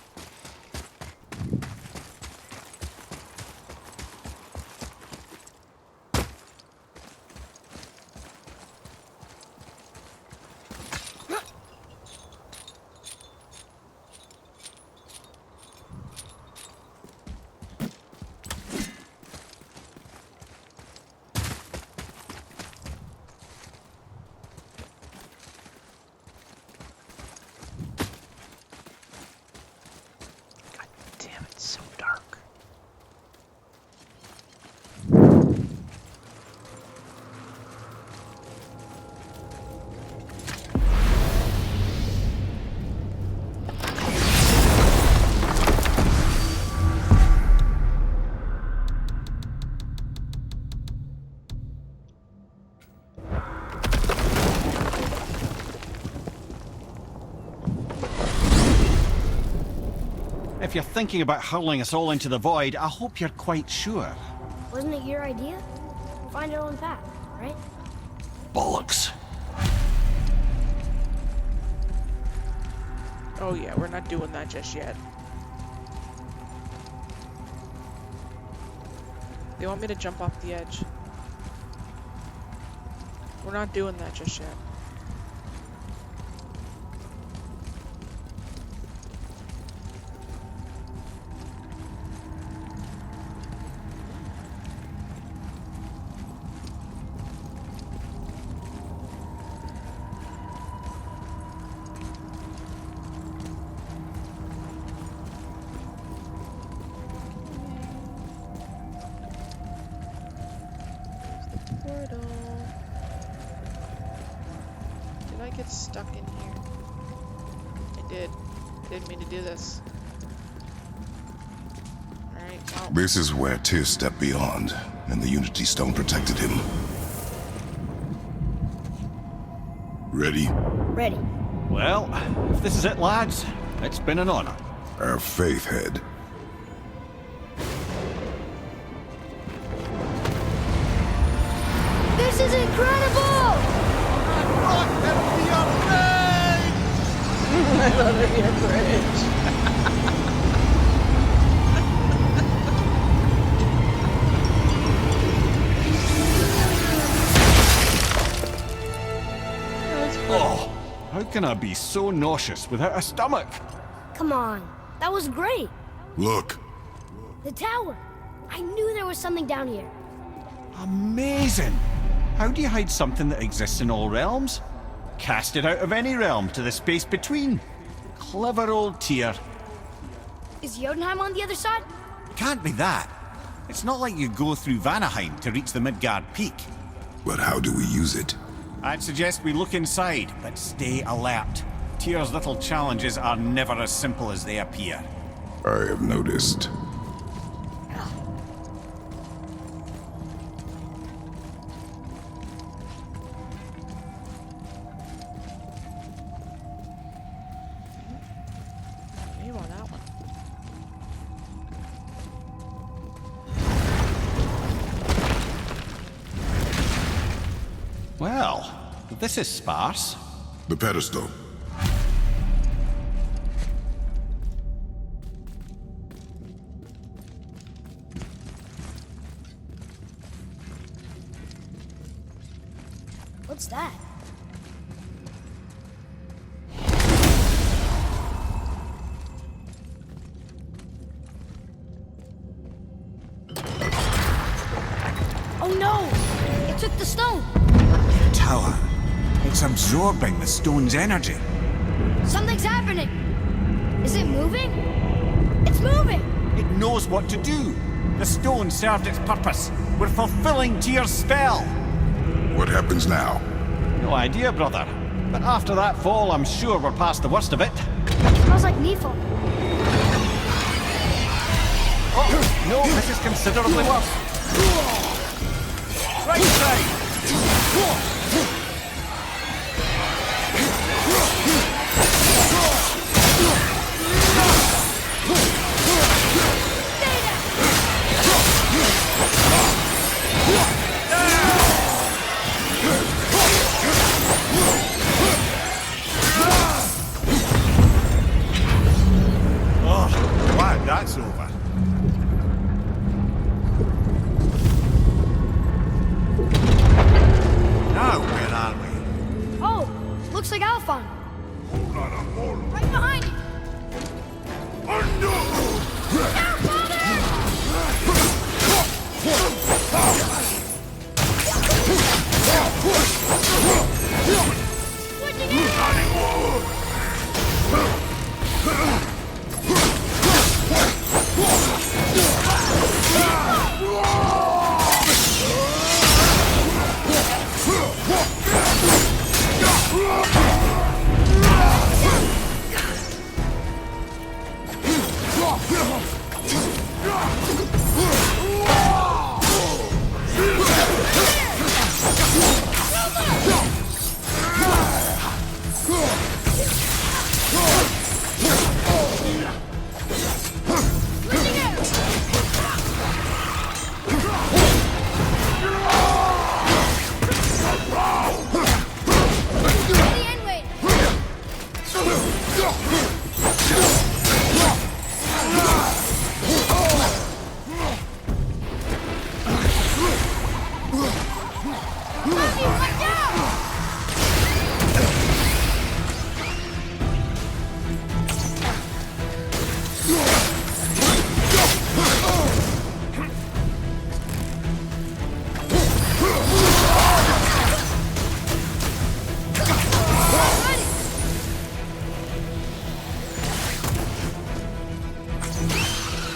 Damn, it's so dark. If you're thinking about hurling us all into the void, I hope you're quite sure. Wasn't it your idea? Find your own path, right? Bollocks. Oh yeah, we're not doing that just yet. They want me to jump off the edge. We're not doing that just yet. Portal. Did I get stuck in here? I did. I didn't mean to do this. Alright, well. This is where Tyr stepped beyond, and the Unity Stone protected him. Ready? Ready. Well, if this is it, lads, it's been an honor. Our faith head. This is incredible! I love it, your bridge. That's funny. Oh, how can I be so nauseous without a stomach? Come on, that was great. Look, The tower. I knew there was something down here. Amazing! How do you hide something that exists in all realms? Cast it out of any realm to the space between. Clever old Tyr. Is Jotunheim on the other side? Can't be that. It's not like you go through Vanaheim to reach the Midgard Peak. but how do we use it? I'd suggest we look inside, but stay alert. Tyr's little challenges are never as simple as they appear. I have noticed. You want that one? Well, this is sparse. The pedestal. What's that? Oh no! It took the stone! Tower. It's absorbing the stone's energy. Something's happening! Is it moving? It's moving! It knows what to do. The stone served its purpose. We're fulfilling Tyr's spell. What happens now? No idea, brother. But after that fall, I'm sure we're past the worst of it. Smells like Nephil. Oh, no, this is considerably worse. Right side! Oh, glad that's over. Now, where are we? Oh, looks like Alphon. Right behind you! Switching in! Ready and wait. Matthew, watch out! Ready.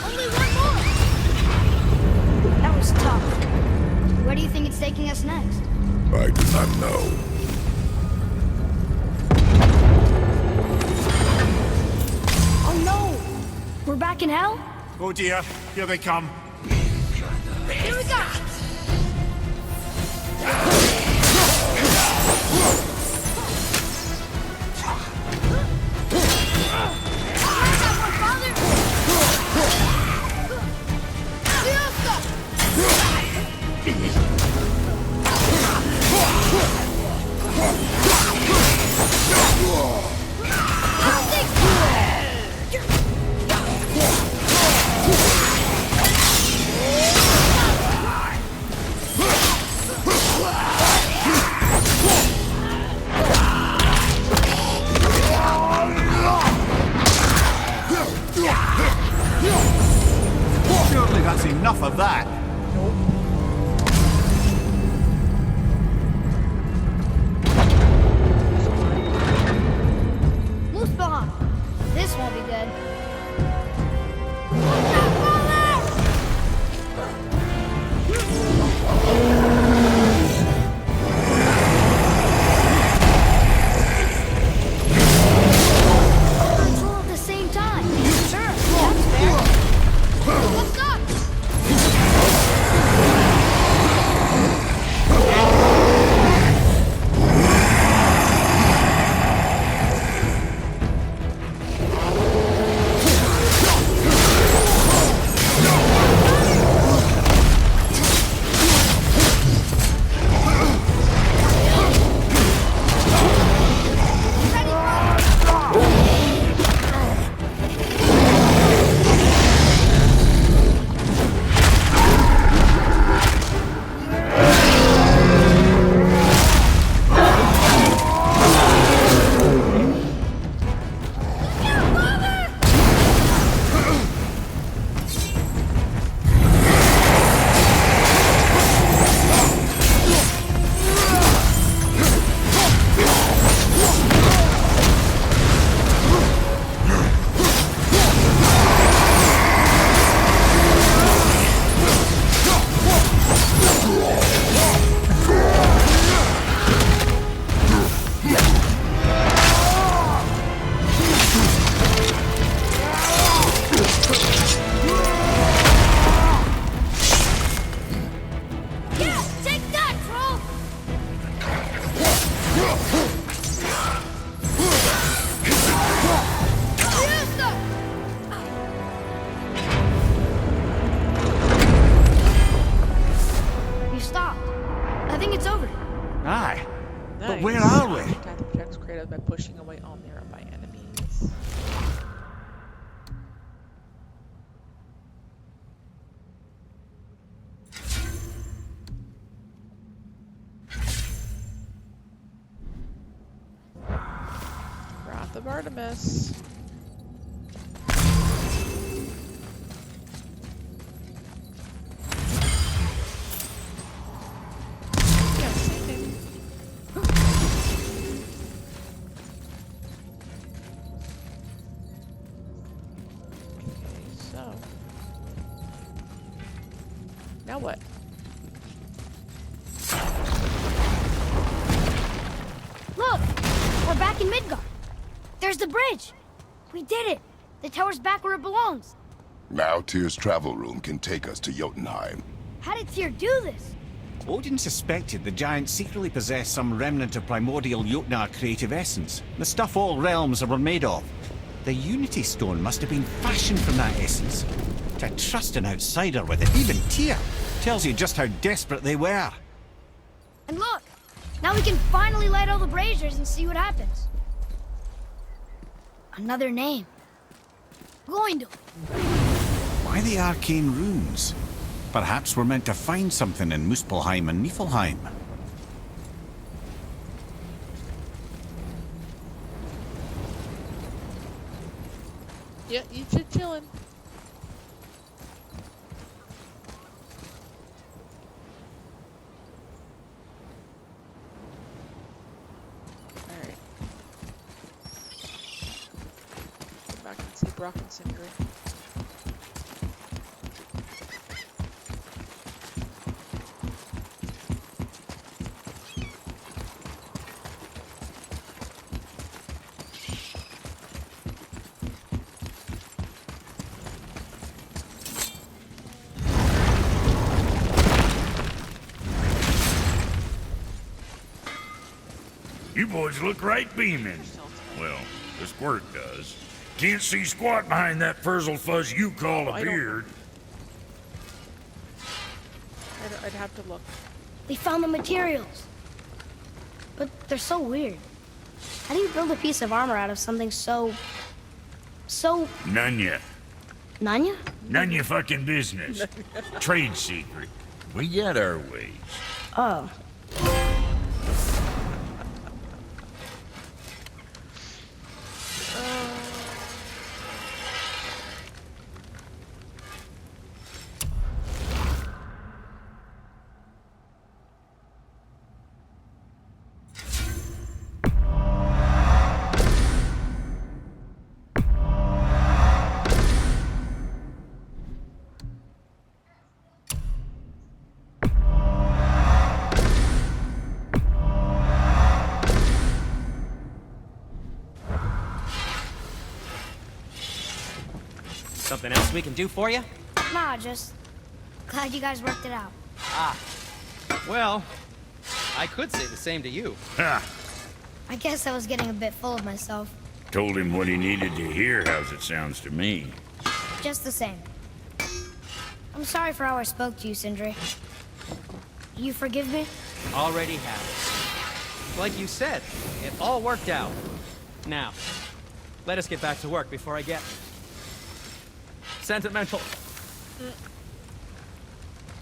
Only one more. That was tough. Where do you think it's taking us next? I do not know. Oh no! We're back in hell? Oh dear, here they come. Here we go! Where's that one, Father? Fiesta! for that. Muspelheim! This won't be good. Control at the same time. Sure, that's fair. What's up? But where are we? Attack that protects Kratos by pushing away all nearby enemies. Wrath of Artemis. Now what? Look! We're back in Midgard. There's the bridge. We did it. The tower's back where it belongs. Now Tyr's travel room can take us to Jotunheim. How did Tyr do this? Odin suspected the giant secretly possessed some remnant of primordial Jotnar creative essence, the stuff all realms were made of. The Unity Stone must have been fashioned from that essence. To trust an outsider with it, even Tyr, tells you just how desperate they were. And look! Now we can finally light all the braziers and see what happens. Another name. Gloindel. Why the arcane runes? Perhaps we're meant to find something in Muspelheim and Niflheim. Yeah, you just chilling. Alright. Go back and see Brock and Sindri. You boys look right beaming. Well, the squirt does. Can't see squat behind that frizzled fuzz you call a beard. I'd have to look. We found the materials. But they're so weird. How do you build a piece of armor out of something so... None ya. Nanya? None ya fucking business. Trade secret. We got our ways. Oh. Something else we can do for you? Nah, just glad you guys worked it out. Well, I could say the same to you. Ha! I guess I was getting a bit full of myself. Told him what he needed to hear, how's it sounds to me. Just the same. I'm sorry for how I spoke to you, Sindri. You forgive me? Already have. Like you said, it all worked out. Now, let us get back to work before I get sentimental.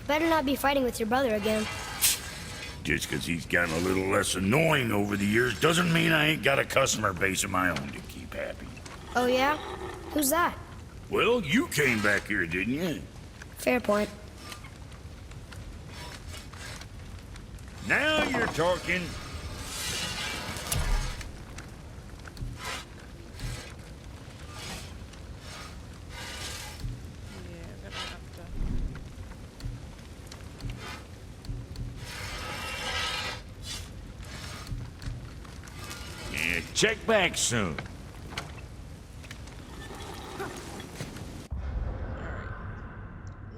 Better not be fighting with your brother again. Just 'cause he's gotten a little less annoying over the years doesn't mean I ain't got a customer base of my own to keep happy. Oh yeah? Who's that? Well, you came back here, didn't you? Fair point. Now you're talking. Yeah, gonna have to. Yeah, check back soon. Alright.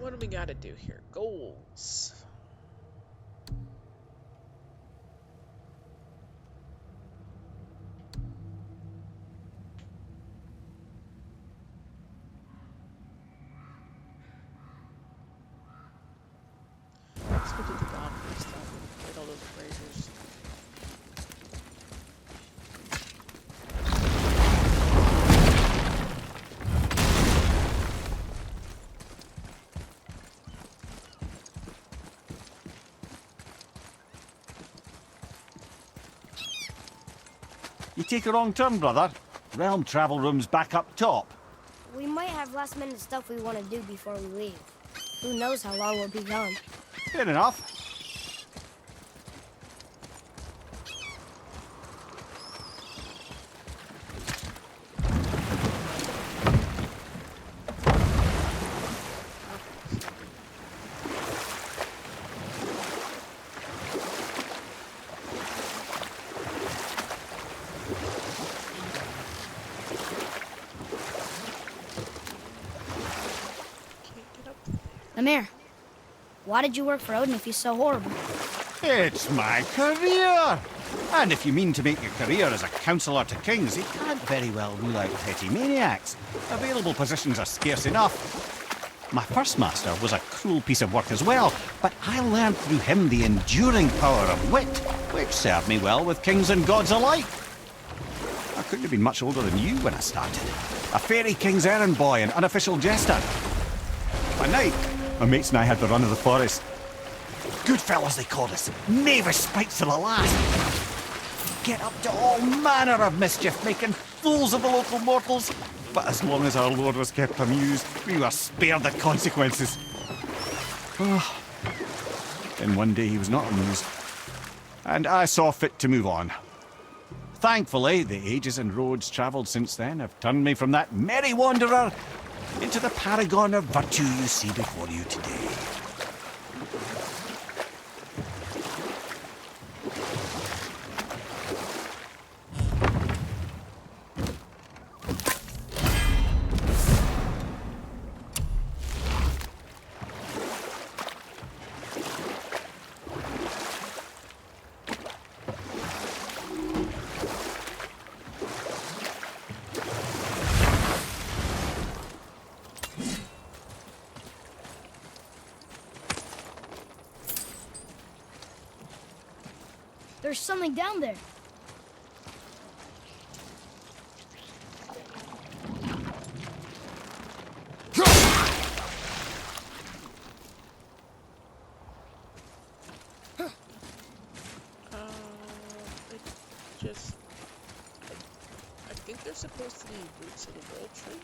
What do we gotta do here? Goals. Let's go do the goblin stuff. Get all those appraisers. You take a wrong turn, brother. Realm travel room's back up top. We might have last minute stuff we want to do before we leave. Who knows how long we'll be gone. Fair enough. Can't get up there. Amir, why did you work for Odin if he's so horrible? It's my career! And if you mean to make your career as a counsellor to kings, you can't very well rule out petty maniacs. Available positions are scarce enough. My first master was a cruel piece of work as well, but I learned through him the enduring power of wit, which served me well with kings and gods alike. I couldn't have been much older than you when I started. A fairy king's errand boy and unofficial jester. By night, my mates and I had the run of the forest. Good fellows they called us, knavish spikes to the last. Get up to all manner of mischief, making fools of the local mortals. But as long as our lord was kept amused, we were spared the consequences. Oh. Then one day he was not amused, and I saw fit to move on. Thankfully, the ages and roads travelled since then have turned me from that merry wanderer into the paragon of virtue you see before you today. There's something down there. It just... I think they're supposed to be roots of the world tree.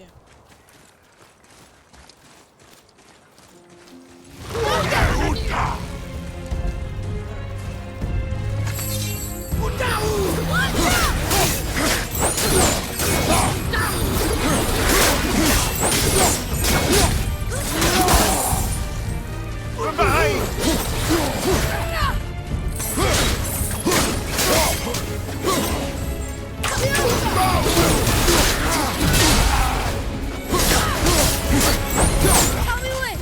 you. From behind! Help me win!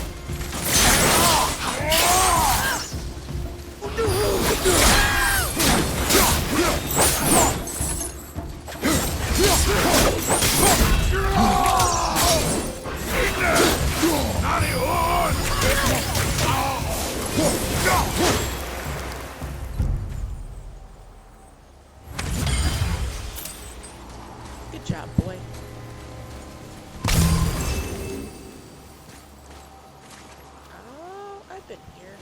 Good job, boy. Oh, I've been here.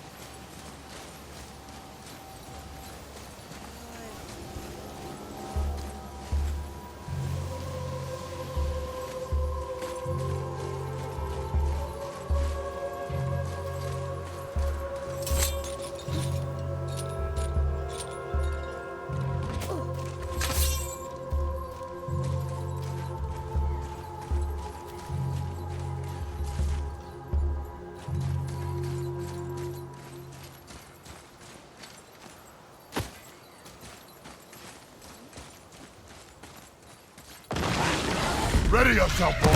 Ready yourself, boy.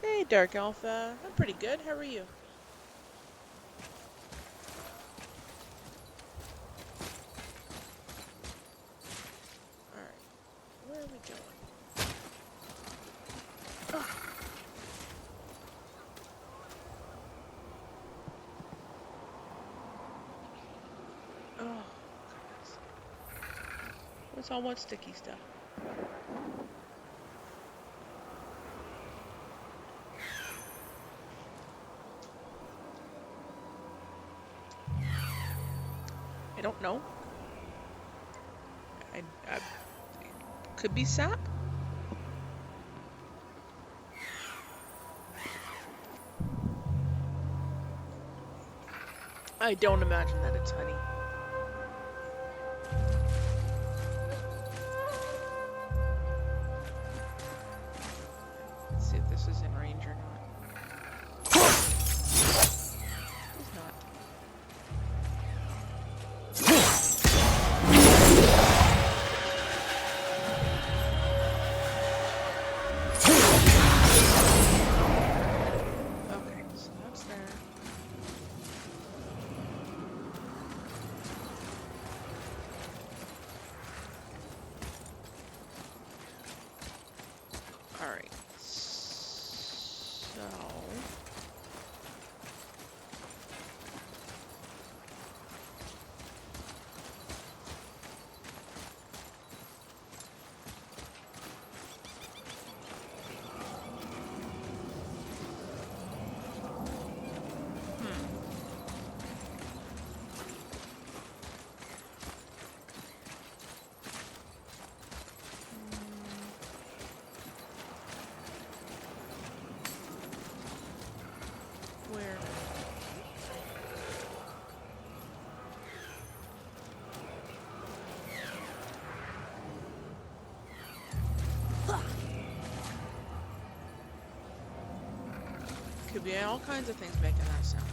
Hey, Dark Alpha. I'm pretty good. How are you? Alright. Where are we going? Oh, goodness. What's all what sticky stuff? I don't know. I could be sap. I don't imagine that it's honey. Let's see if this is in range or not. It's not. Okay, so that's there. Could be all kinds of things making that sound.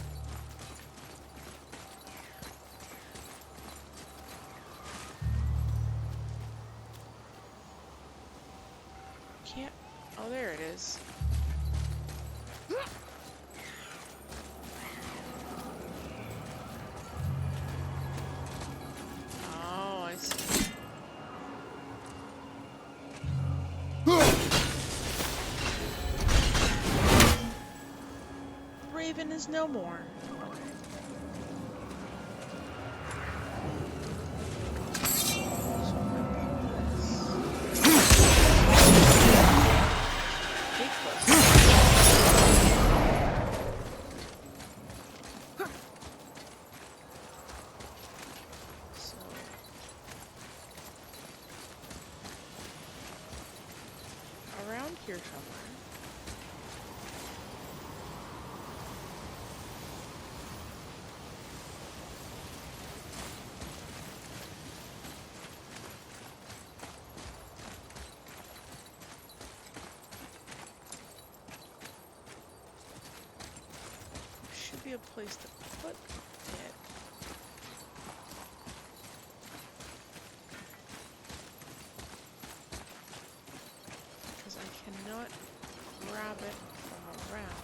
Can't. Oh, there it is. Oh, I see. Raven is no more. Okay. Gate closed. So around here somewhere. Should be a place to put it. Because I cannot grab it from around.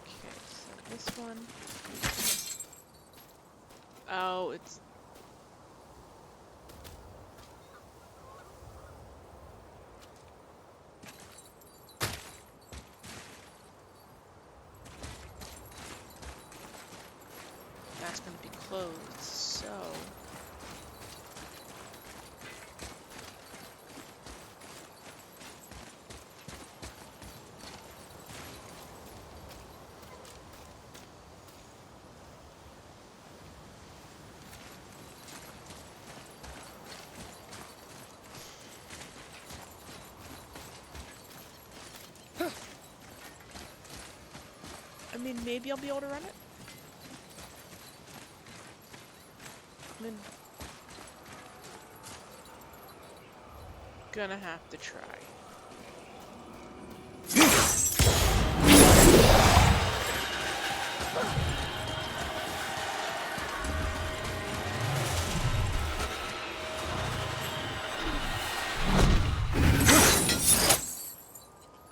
Okay, so this one. Oh, it's... That's going to be closed, so... I mean, maybe I'll be able to run it. I mean, gonna have to try.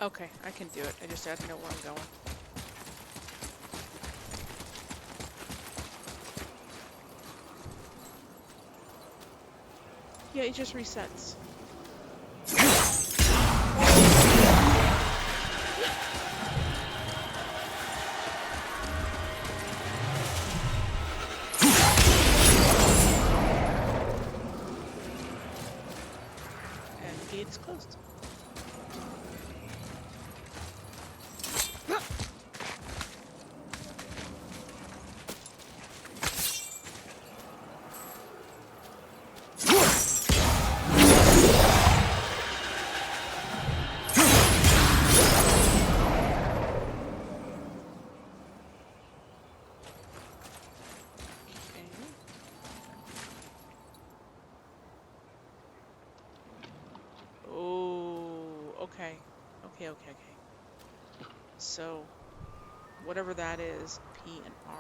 Okay, I can do it. I just have to know where I'm going. Yeah, it just resets. And the gate is closed. Okay. Okay. So, whatever that is, P and R.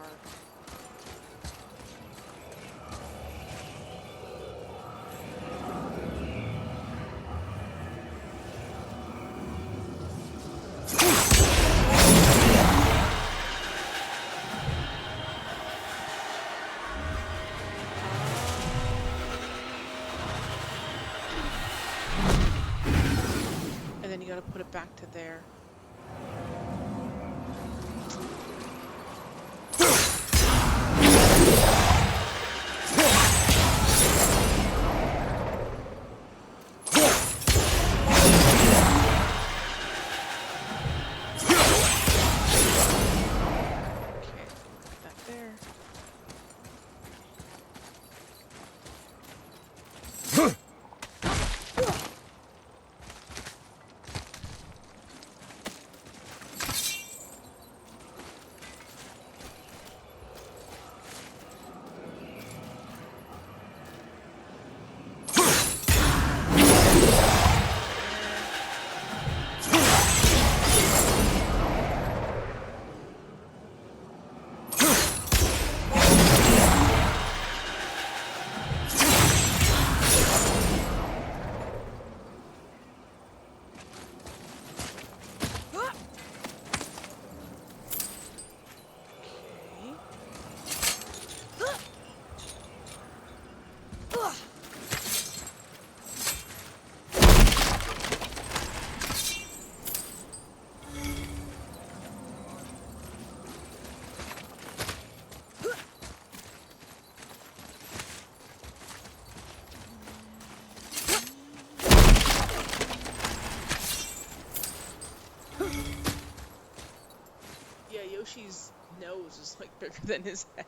And then you gotta put it back to there. Yeah, Yoshi's nose is like bigger than his head.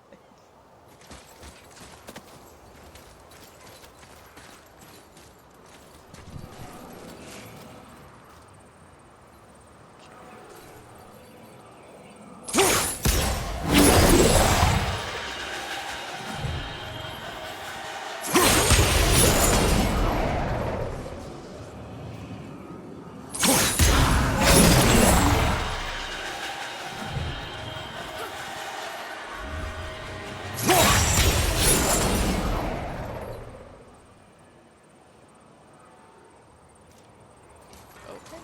Okay.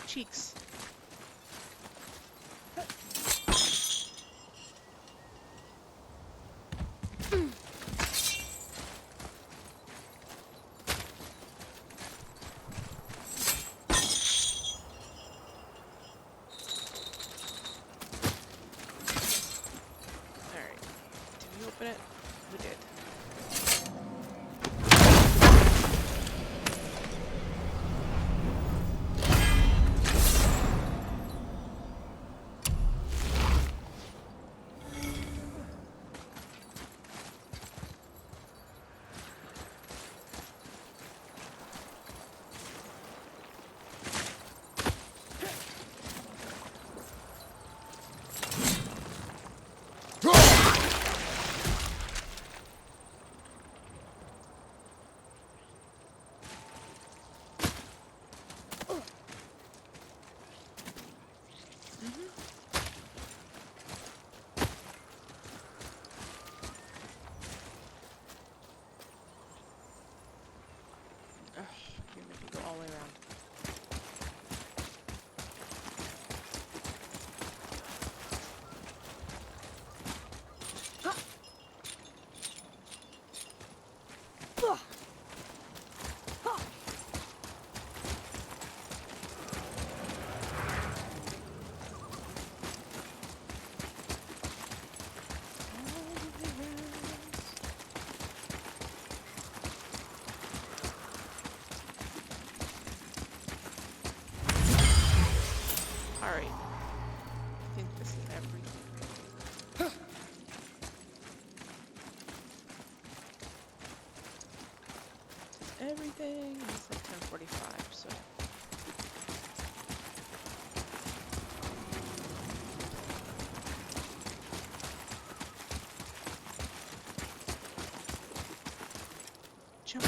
Cheeks. Alright. Did we open it? We did. Ugh, you're making me go all the way around. Alright. I think this is everything. Everything is like 10:45, so. Jump.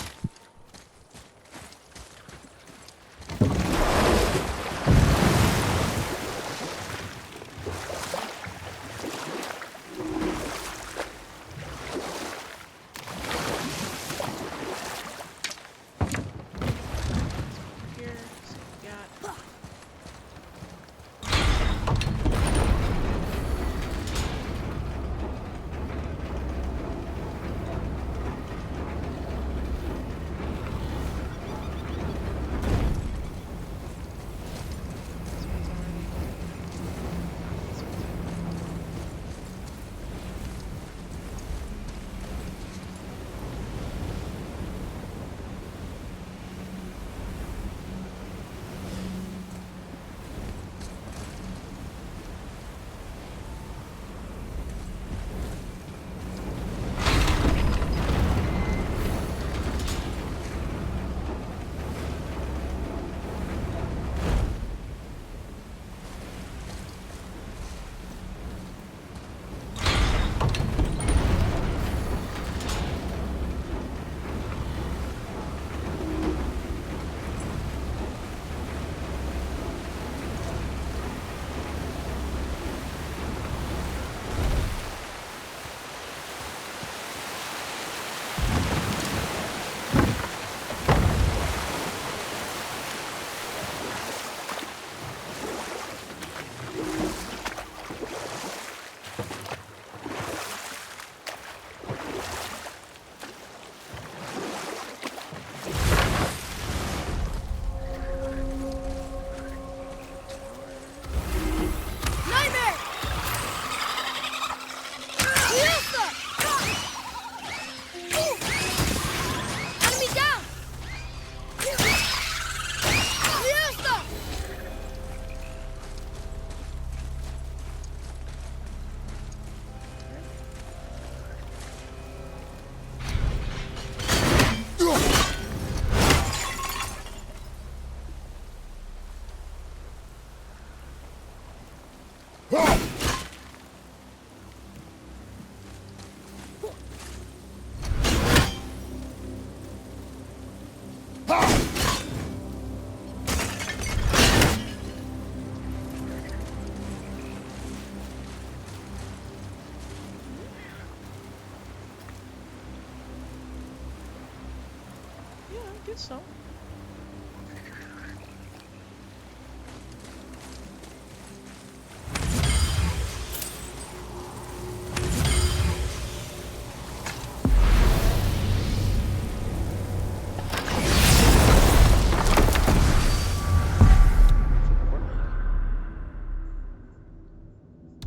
guess so.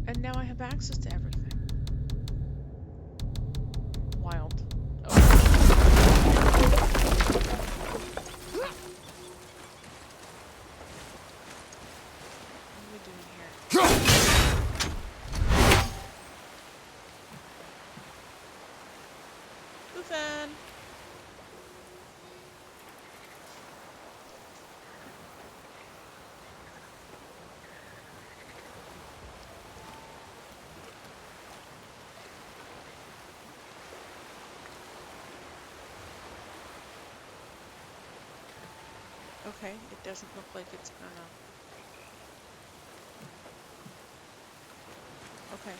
And now I have access to everything. Wild. Oh. What are we doing here? Boofan! Okay, it doesn't look like it's gonna. Okay.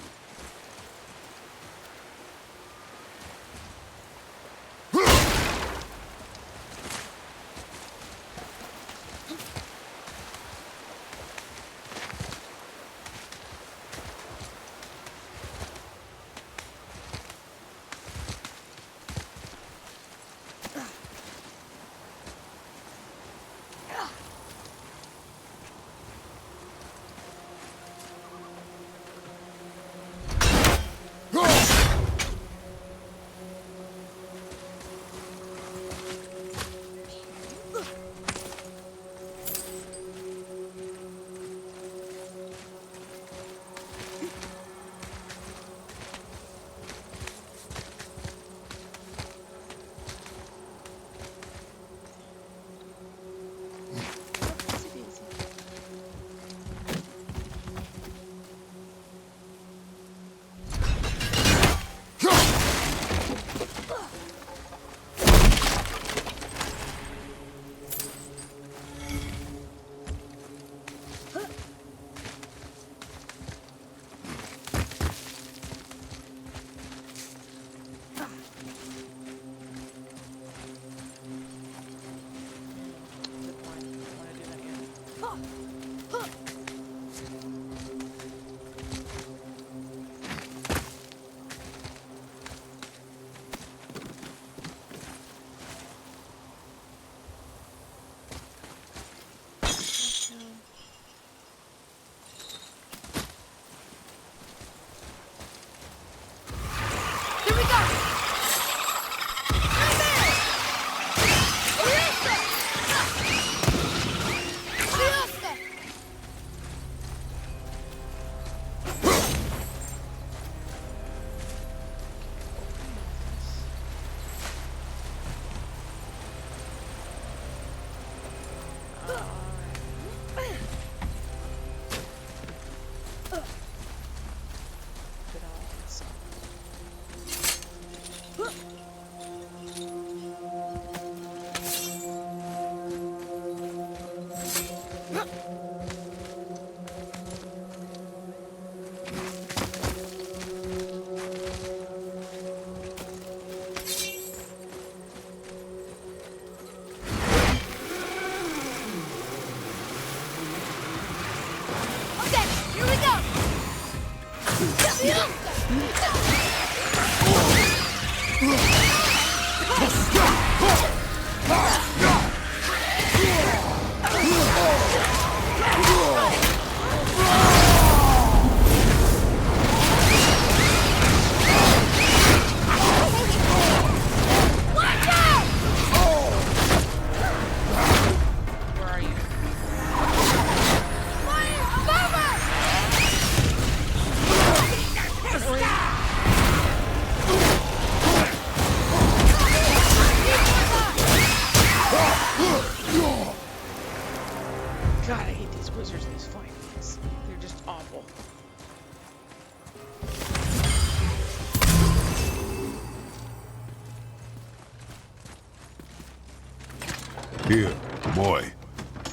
Here, boy.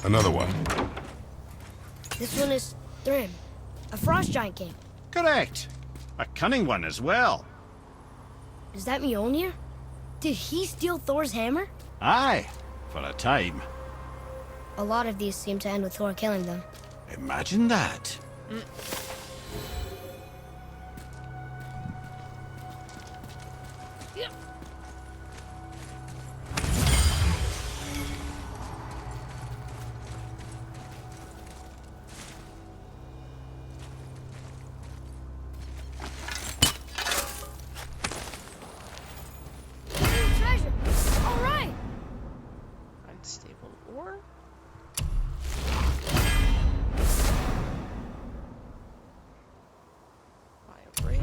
Another one. This one is Thrym, a frost giant king. Correct. A cunning one as well. Is that Mjolnir? Did he steal Thor's hammer? Aye. For a time. A lot of these seem to end with Thor killing them. Imagine that. Treasure! All right! Unstable ore. Fire rage.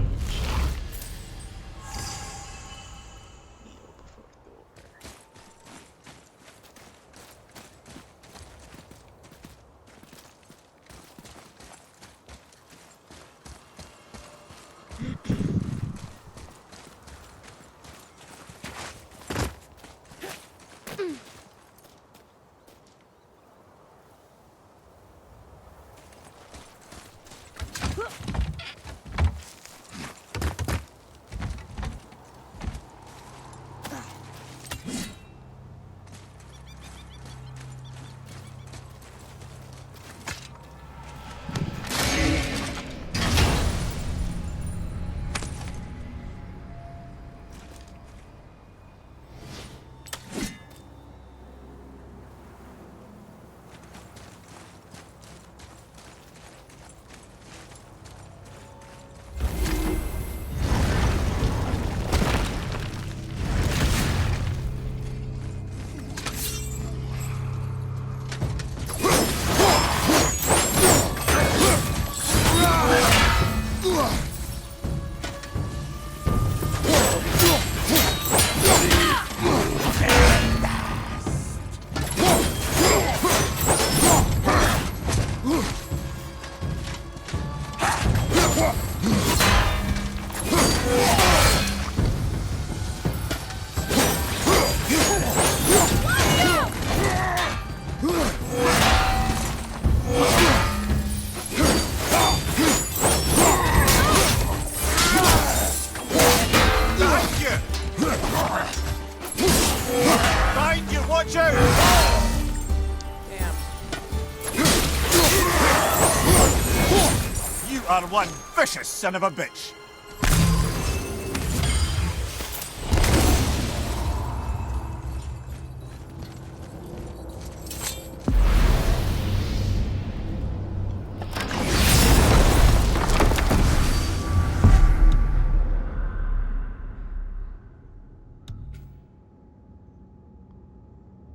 Kneel before Thor. Find you, watch out! Damn. You are one vicious son of a bitch.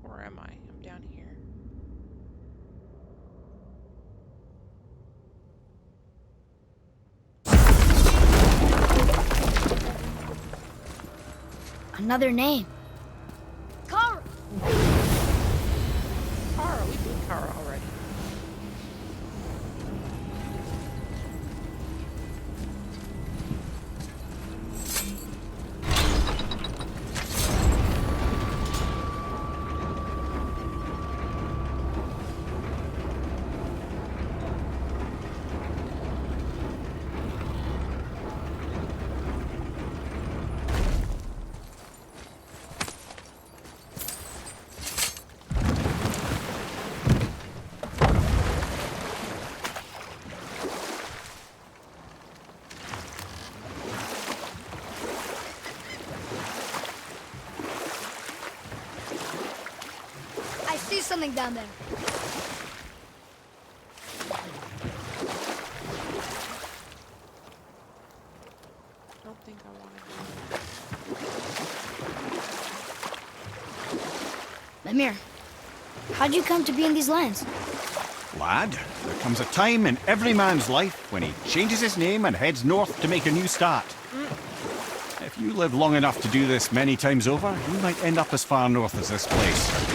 Where am I? I'm down here. Another name. Kara! Kara, we beat Kara already. I see something down there. I don't think I want to do Mimir, how'd you come to be in these lands? Lad, there comes a time in every man's life when he changes his name and heads north to make a new start. If you live long enough to do this many times over, you might end up as far north as this place.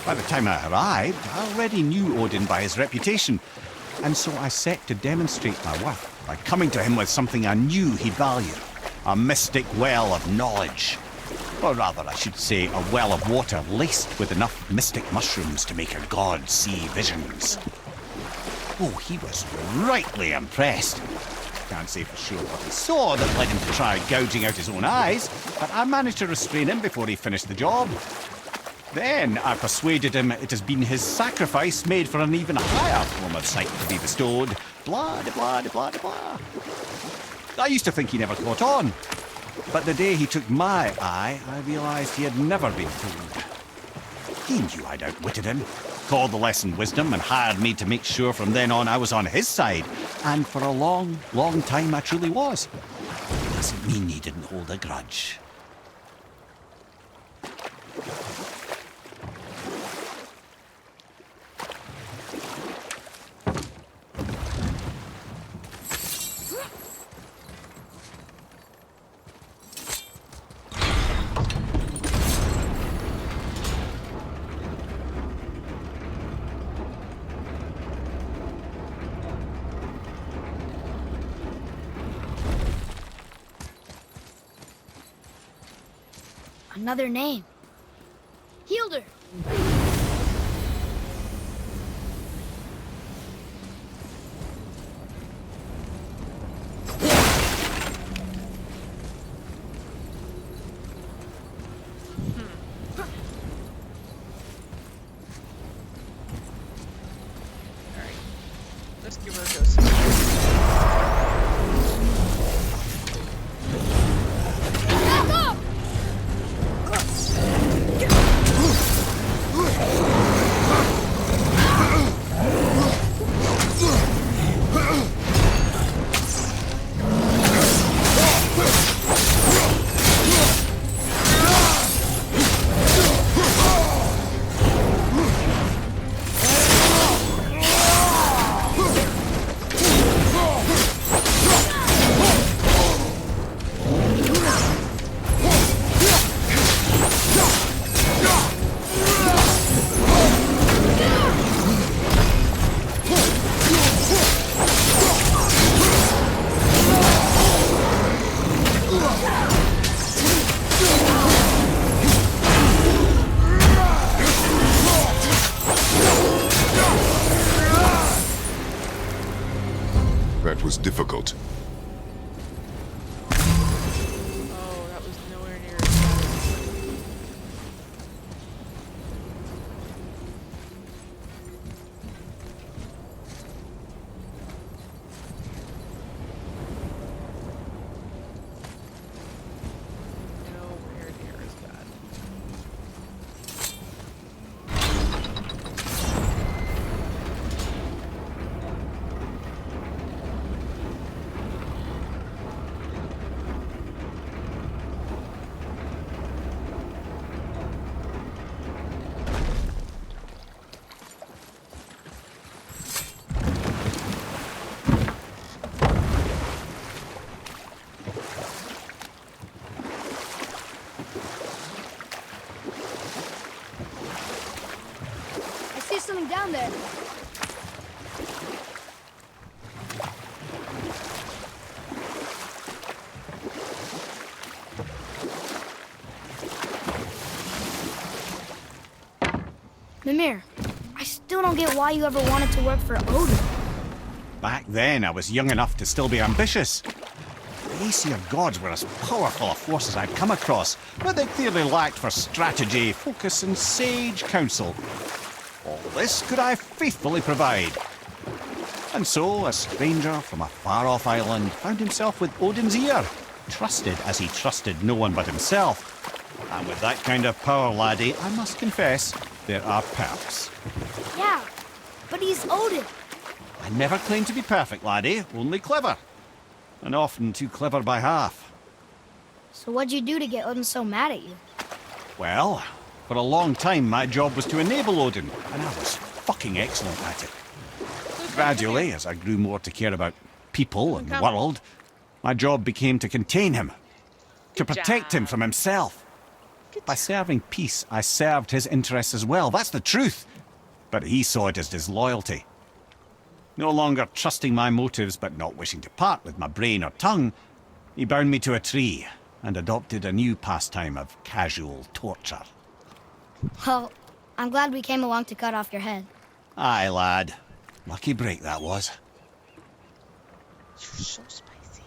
By the time I arrived, I already knew Odin by his reputation, and so I set to demonstrate my worth by coming to him with something I knew he'd value. A mystic well of knowledge. Or rather, I should say, a well of water laced with enough mystic mushrooms to make a god see visions. Oh, he was rightly impressed. Can't say for sure what he saw that led him to try gouging out his own eyes, but I managed to restrain him before he finished the job. Then I persuaded him it has been his sacrifice made for an even higher form of sight to be bestowed. Blah, de blah, de blah, de blah. I used to think he never caught on. But the day he took my eye, I realised he had never been fooled. He knew I'd outwitted him, called the lesson wisdom, and hired me to make sure from then on I was on his side. And for a long, long time I truly was. Doesn't mean he didn't hold a grudge. Another name. Hilder. Alright. Let's give her a dose. That was difficult. Oh, that was nowhere near as bad. Nowhere near as bad. I see something down there. Mimir, I still don't get why you ever wanted to work for Odin. Back then, I was young enough to still be ambitious. The Aesir gods were as powerful a force as I'd come across, but they clearly lacked for strategy, focus, and sage counsel. All this could I faithfully provide. And so, a stranger from a far-off island found himself with Odin's ear, trusted as he trusted no one but himself. And with that kind of power, laddie, I must confess, there are perks. Yeah, but he's Odin. I never claimed to be perfect, laddie, only clever. And often too clever by half. So what'd you do to get Odin so mad at you? Well, for a long time my job was to enable Odin, and I was fucking excellent at it. Gradually, as I grew more to care about people and the world, my job became to contain him. To protect him from himself. By serving peace, I served his interests as well, that's the truth. But he saw it as disloyalty. No longer trusting my motives, but not wishing to part with my brain or tongue, he bound me to a tree and adopted a new pastime of casual torture. Well, I'm glad we came along to cut off your head. Aye, lad. Lucky break that was. You're so spicy.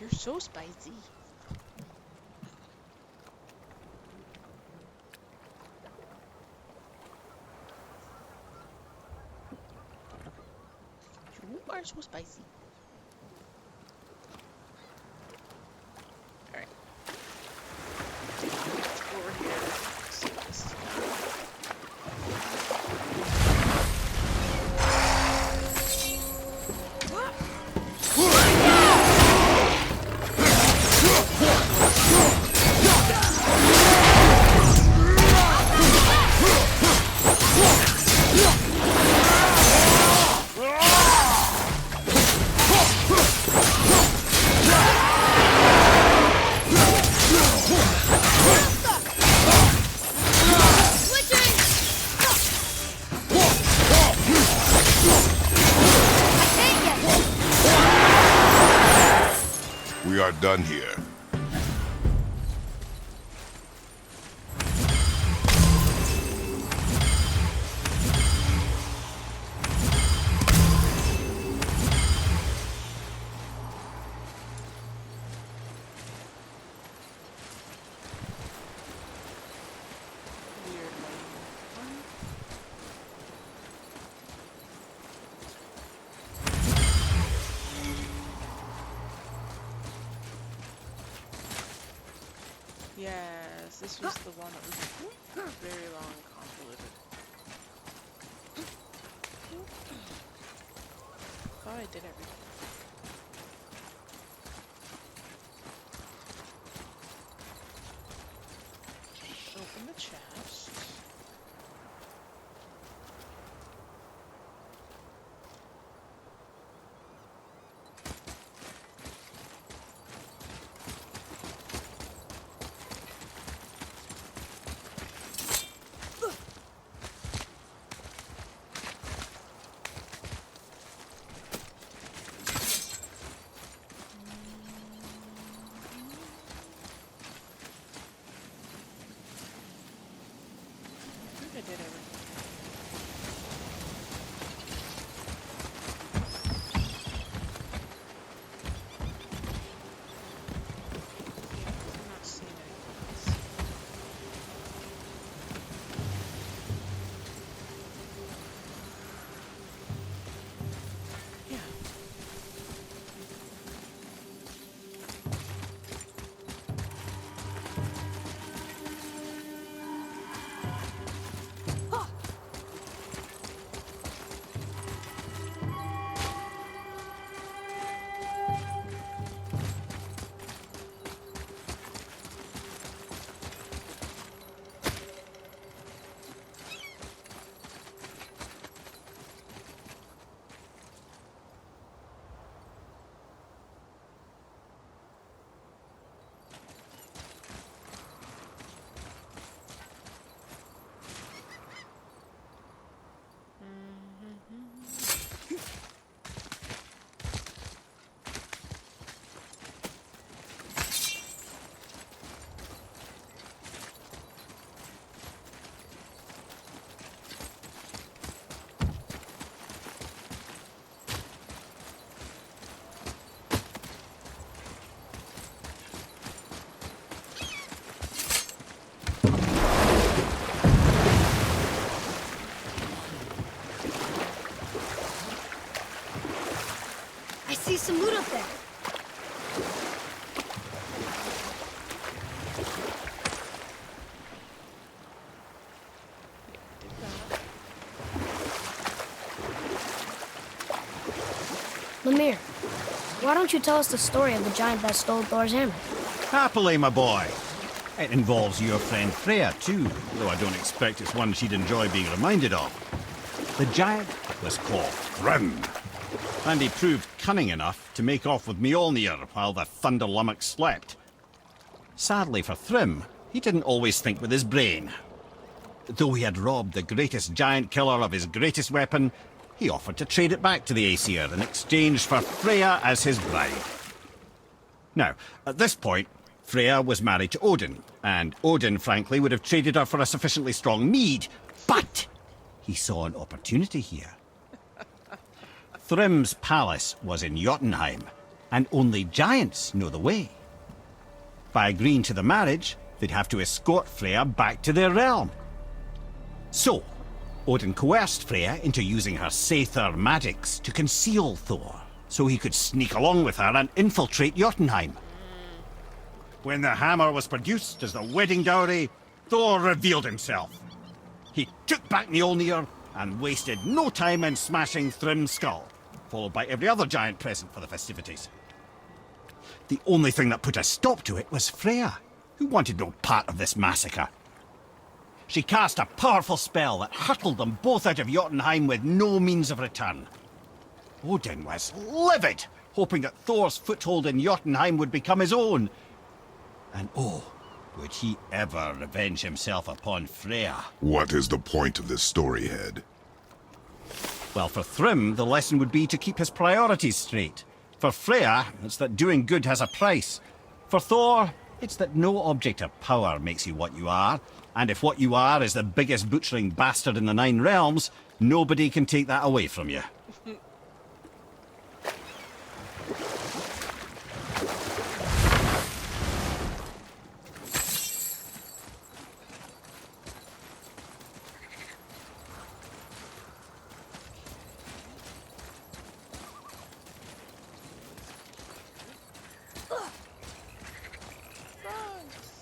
You're so spicy. are so spicy. Alright. Let's go over here. See what this is about. We are done here. Weird lighting. Yes, this was the one that was very long and convoluted. Thought I did everything. Open the chest. I did everything. I'm not seeing anything else. Yeah. I see some loot up there. Did that. Lemire, why don't you tell us the story of the giant that stole Thor's hammer? Happily, my boy. It involves your friend Freya, too, though I don't expect it's one she'd enjoy being reminded of. The giant was called Thrym, and he proved cunning enough to make off with Mjolnir while the Thunder Lummox slept. Sadly for Thrym, he didn't always think with his brain. Though he had robbed the greatest giant killer of his greatest weapon, he offered to trade it back to the Aesir in exchange for Freya as his bride. Now, at this point, Freya was married to Odin, and Odin, frankly, would have traded her for a sufficiently strong mead, but he saw an opportunity here. Thrym's palace was in Jotunheim, and only giants know the way. By agreeing to the marriage, they'd have to escort Freya back to their realm. So, Odin coerced Freya into using her Sather magics to conceal Thor, so he could sneak along with her and infiltrate Jotunheim. When the hammer was produced as the wedding dowry, Thor revealed himself. He took back Mjolnir and wasted no time in smashing Thrym's skull, followed by every other giant present for the festivities. The only thing that put a stop to it was Freya, who wanted no part of this massacre. She cast a powerful spell that hurtled them both out of Jotunheim with no means of return. Odin was livid, hoping that Thor's foothold in Jotunheim would become his own. And oh, would he ever revenge himself upon Freya? What is the point of this story, Head? Well, for Thrym, the lesson would be to keep his priorities straight. For Freya, it's that doing good has a price. For Thor, it's that no object of power makes you what you are. And if what you are is the biggest butchering bastard in the Nine Realms, nobody can take that away from you. Frogs.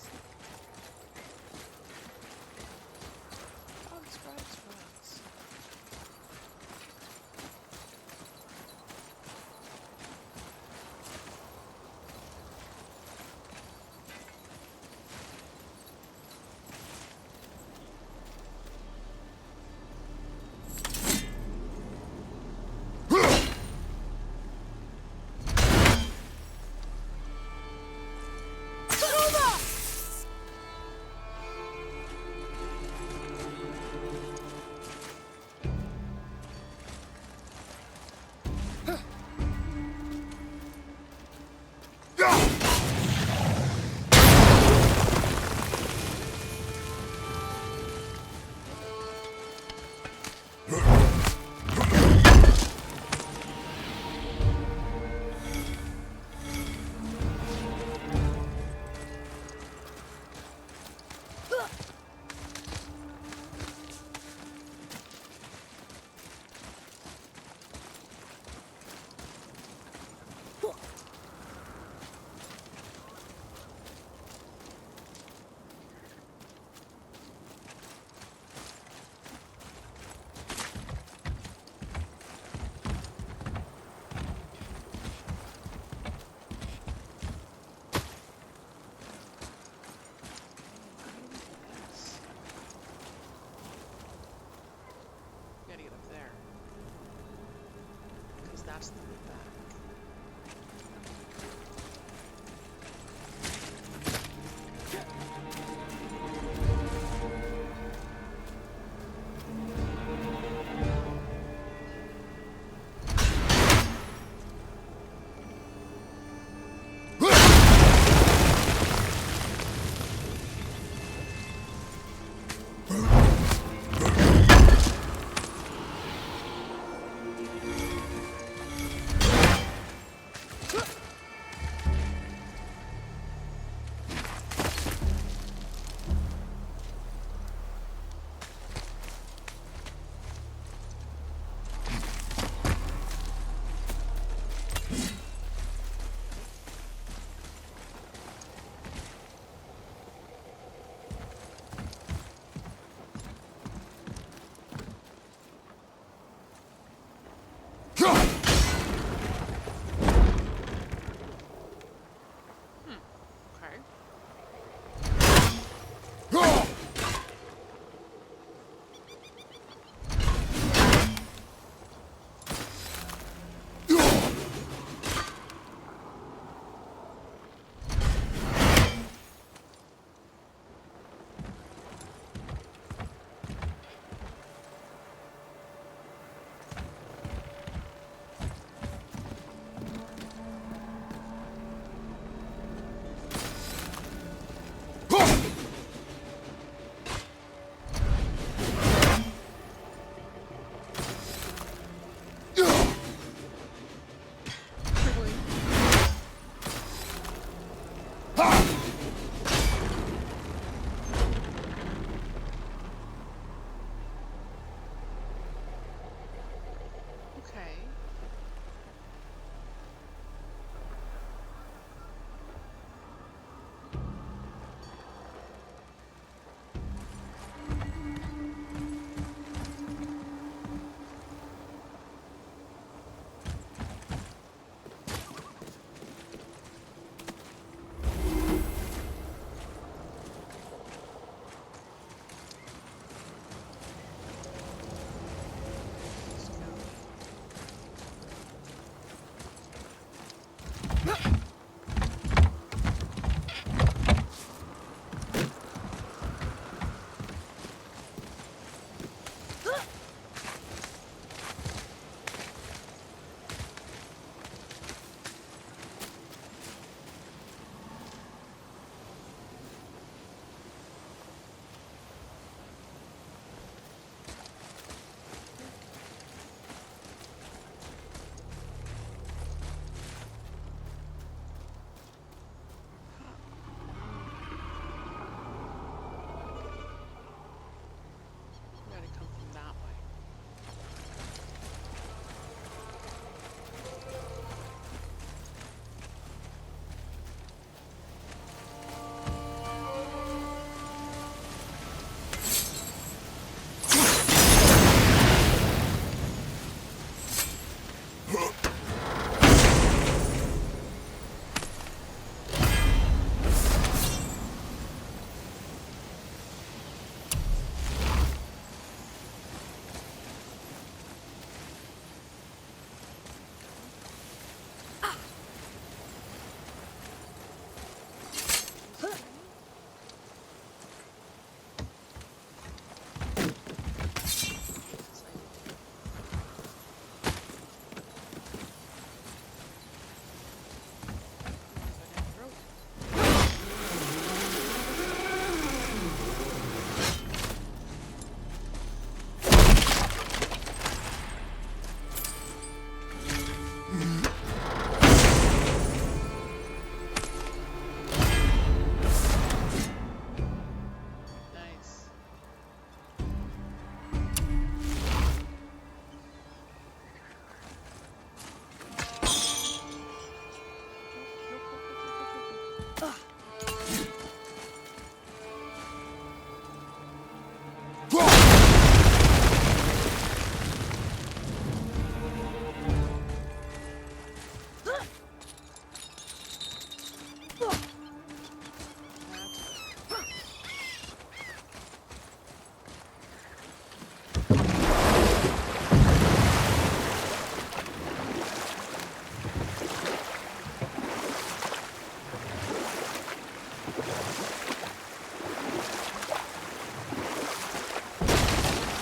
That's the way back.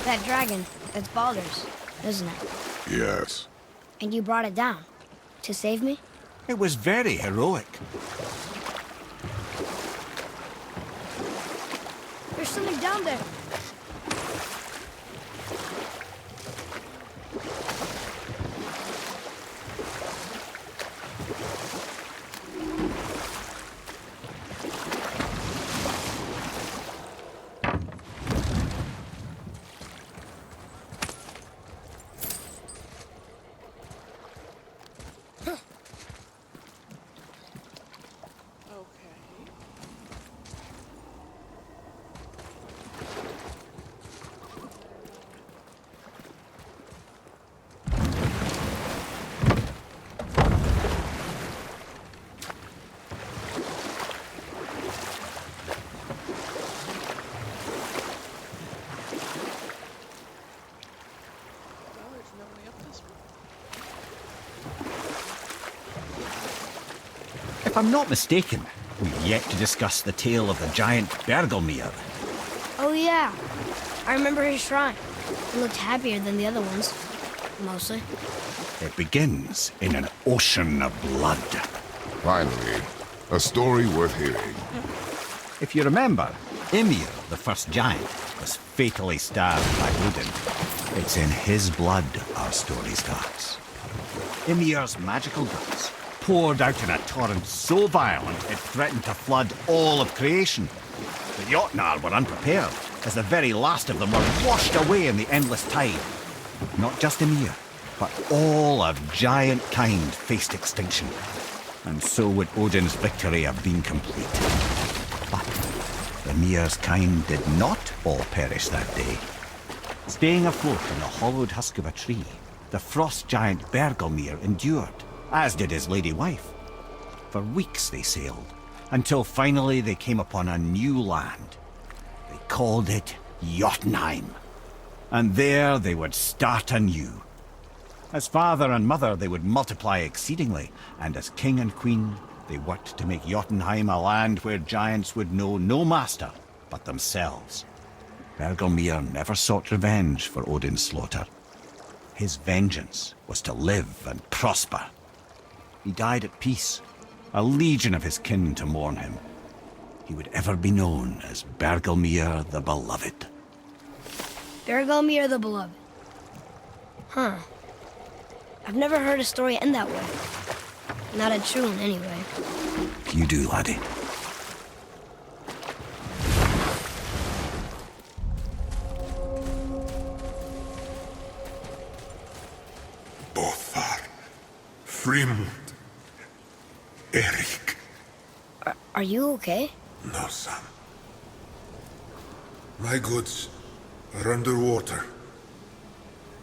That dragon, that's Baldur's, isn't it? Yes. And you brought it down to save me? It was very heroic. There's something down there. Okay. Well, there's no way up this one. If I'm not mistaken, we've yet to discuss the tale of the giant Bergelmir. Oh yeah, I remember his shrine. It looked happier than the other ones, mostly. It begins in an ocean of blood. Finally, a story worth hearing. If you remember, Ymir, the first giant, was fatally stabbed by Odin. It's in his blood our story starts. Ymir's magical guts poured out in a torrent so violent it threatened to flood all of creation. The Jotnar were unprepared, as the very last of them were washed away in the endless tide. Not just Ymir, but all of giant kind faced extinction. And so would Odin's victory have been complete. But Ymir's kind did not all perish that day. Staying afloat in the hollowed husk of a tree, the frost giant Bergelmir endured, as did his lady wife. For weeks they sailed, until finally they came upon a new land. They called it Jotunheim. And there they would start anew. As father and mother they would multiply exceedingly, and as king and queen they worked to make Jotunheim a land where giants would know no master but themselves. Bergelmir never sought revenge for Odin's slaughter. His vengeance was to live and prosper. He died at peace, a legion of his kin to mourn him. He would ever be known as Bergelmir the Beloved. Bergelmir the Beloved. Huh. I've never heard a story end that way. Not a true one, anyway. You do, laddie. Bothar, Frimund, Erik. Are you okay? No, son. My goods are underwater.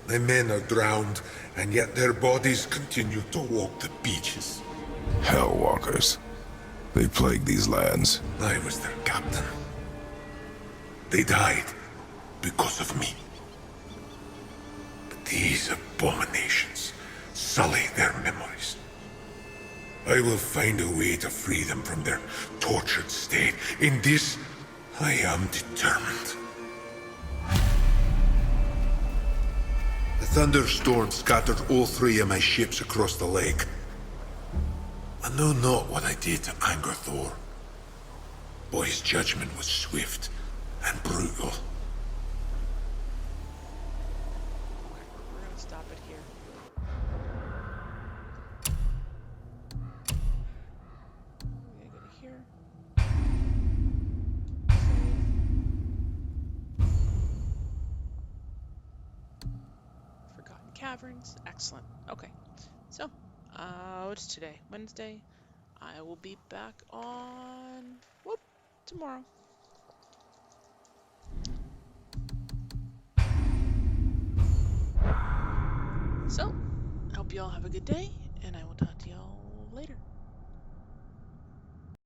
My men are drowned, and yet their bodies continue to walk the beaches. Hellwalkers. They plague these lands. I was their captain. They died because of me. But these abominations sully their memories. I will find a way to free them from their tortured state. In this, I am determined. The thunderstorm scattered all 3 of my ships across the lake. I know not what I did to anger Thor. But his judgment was swift and brutal. We're gonna stop it here. We gotta go to here. Forgotten Caverns. Excellent. Okay. So, what's today? Wednesday. I will be back on tomorrow. So, I hope you all have a good day, and I will talk to y'all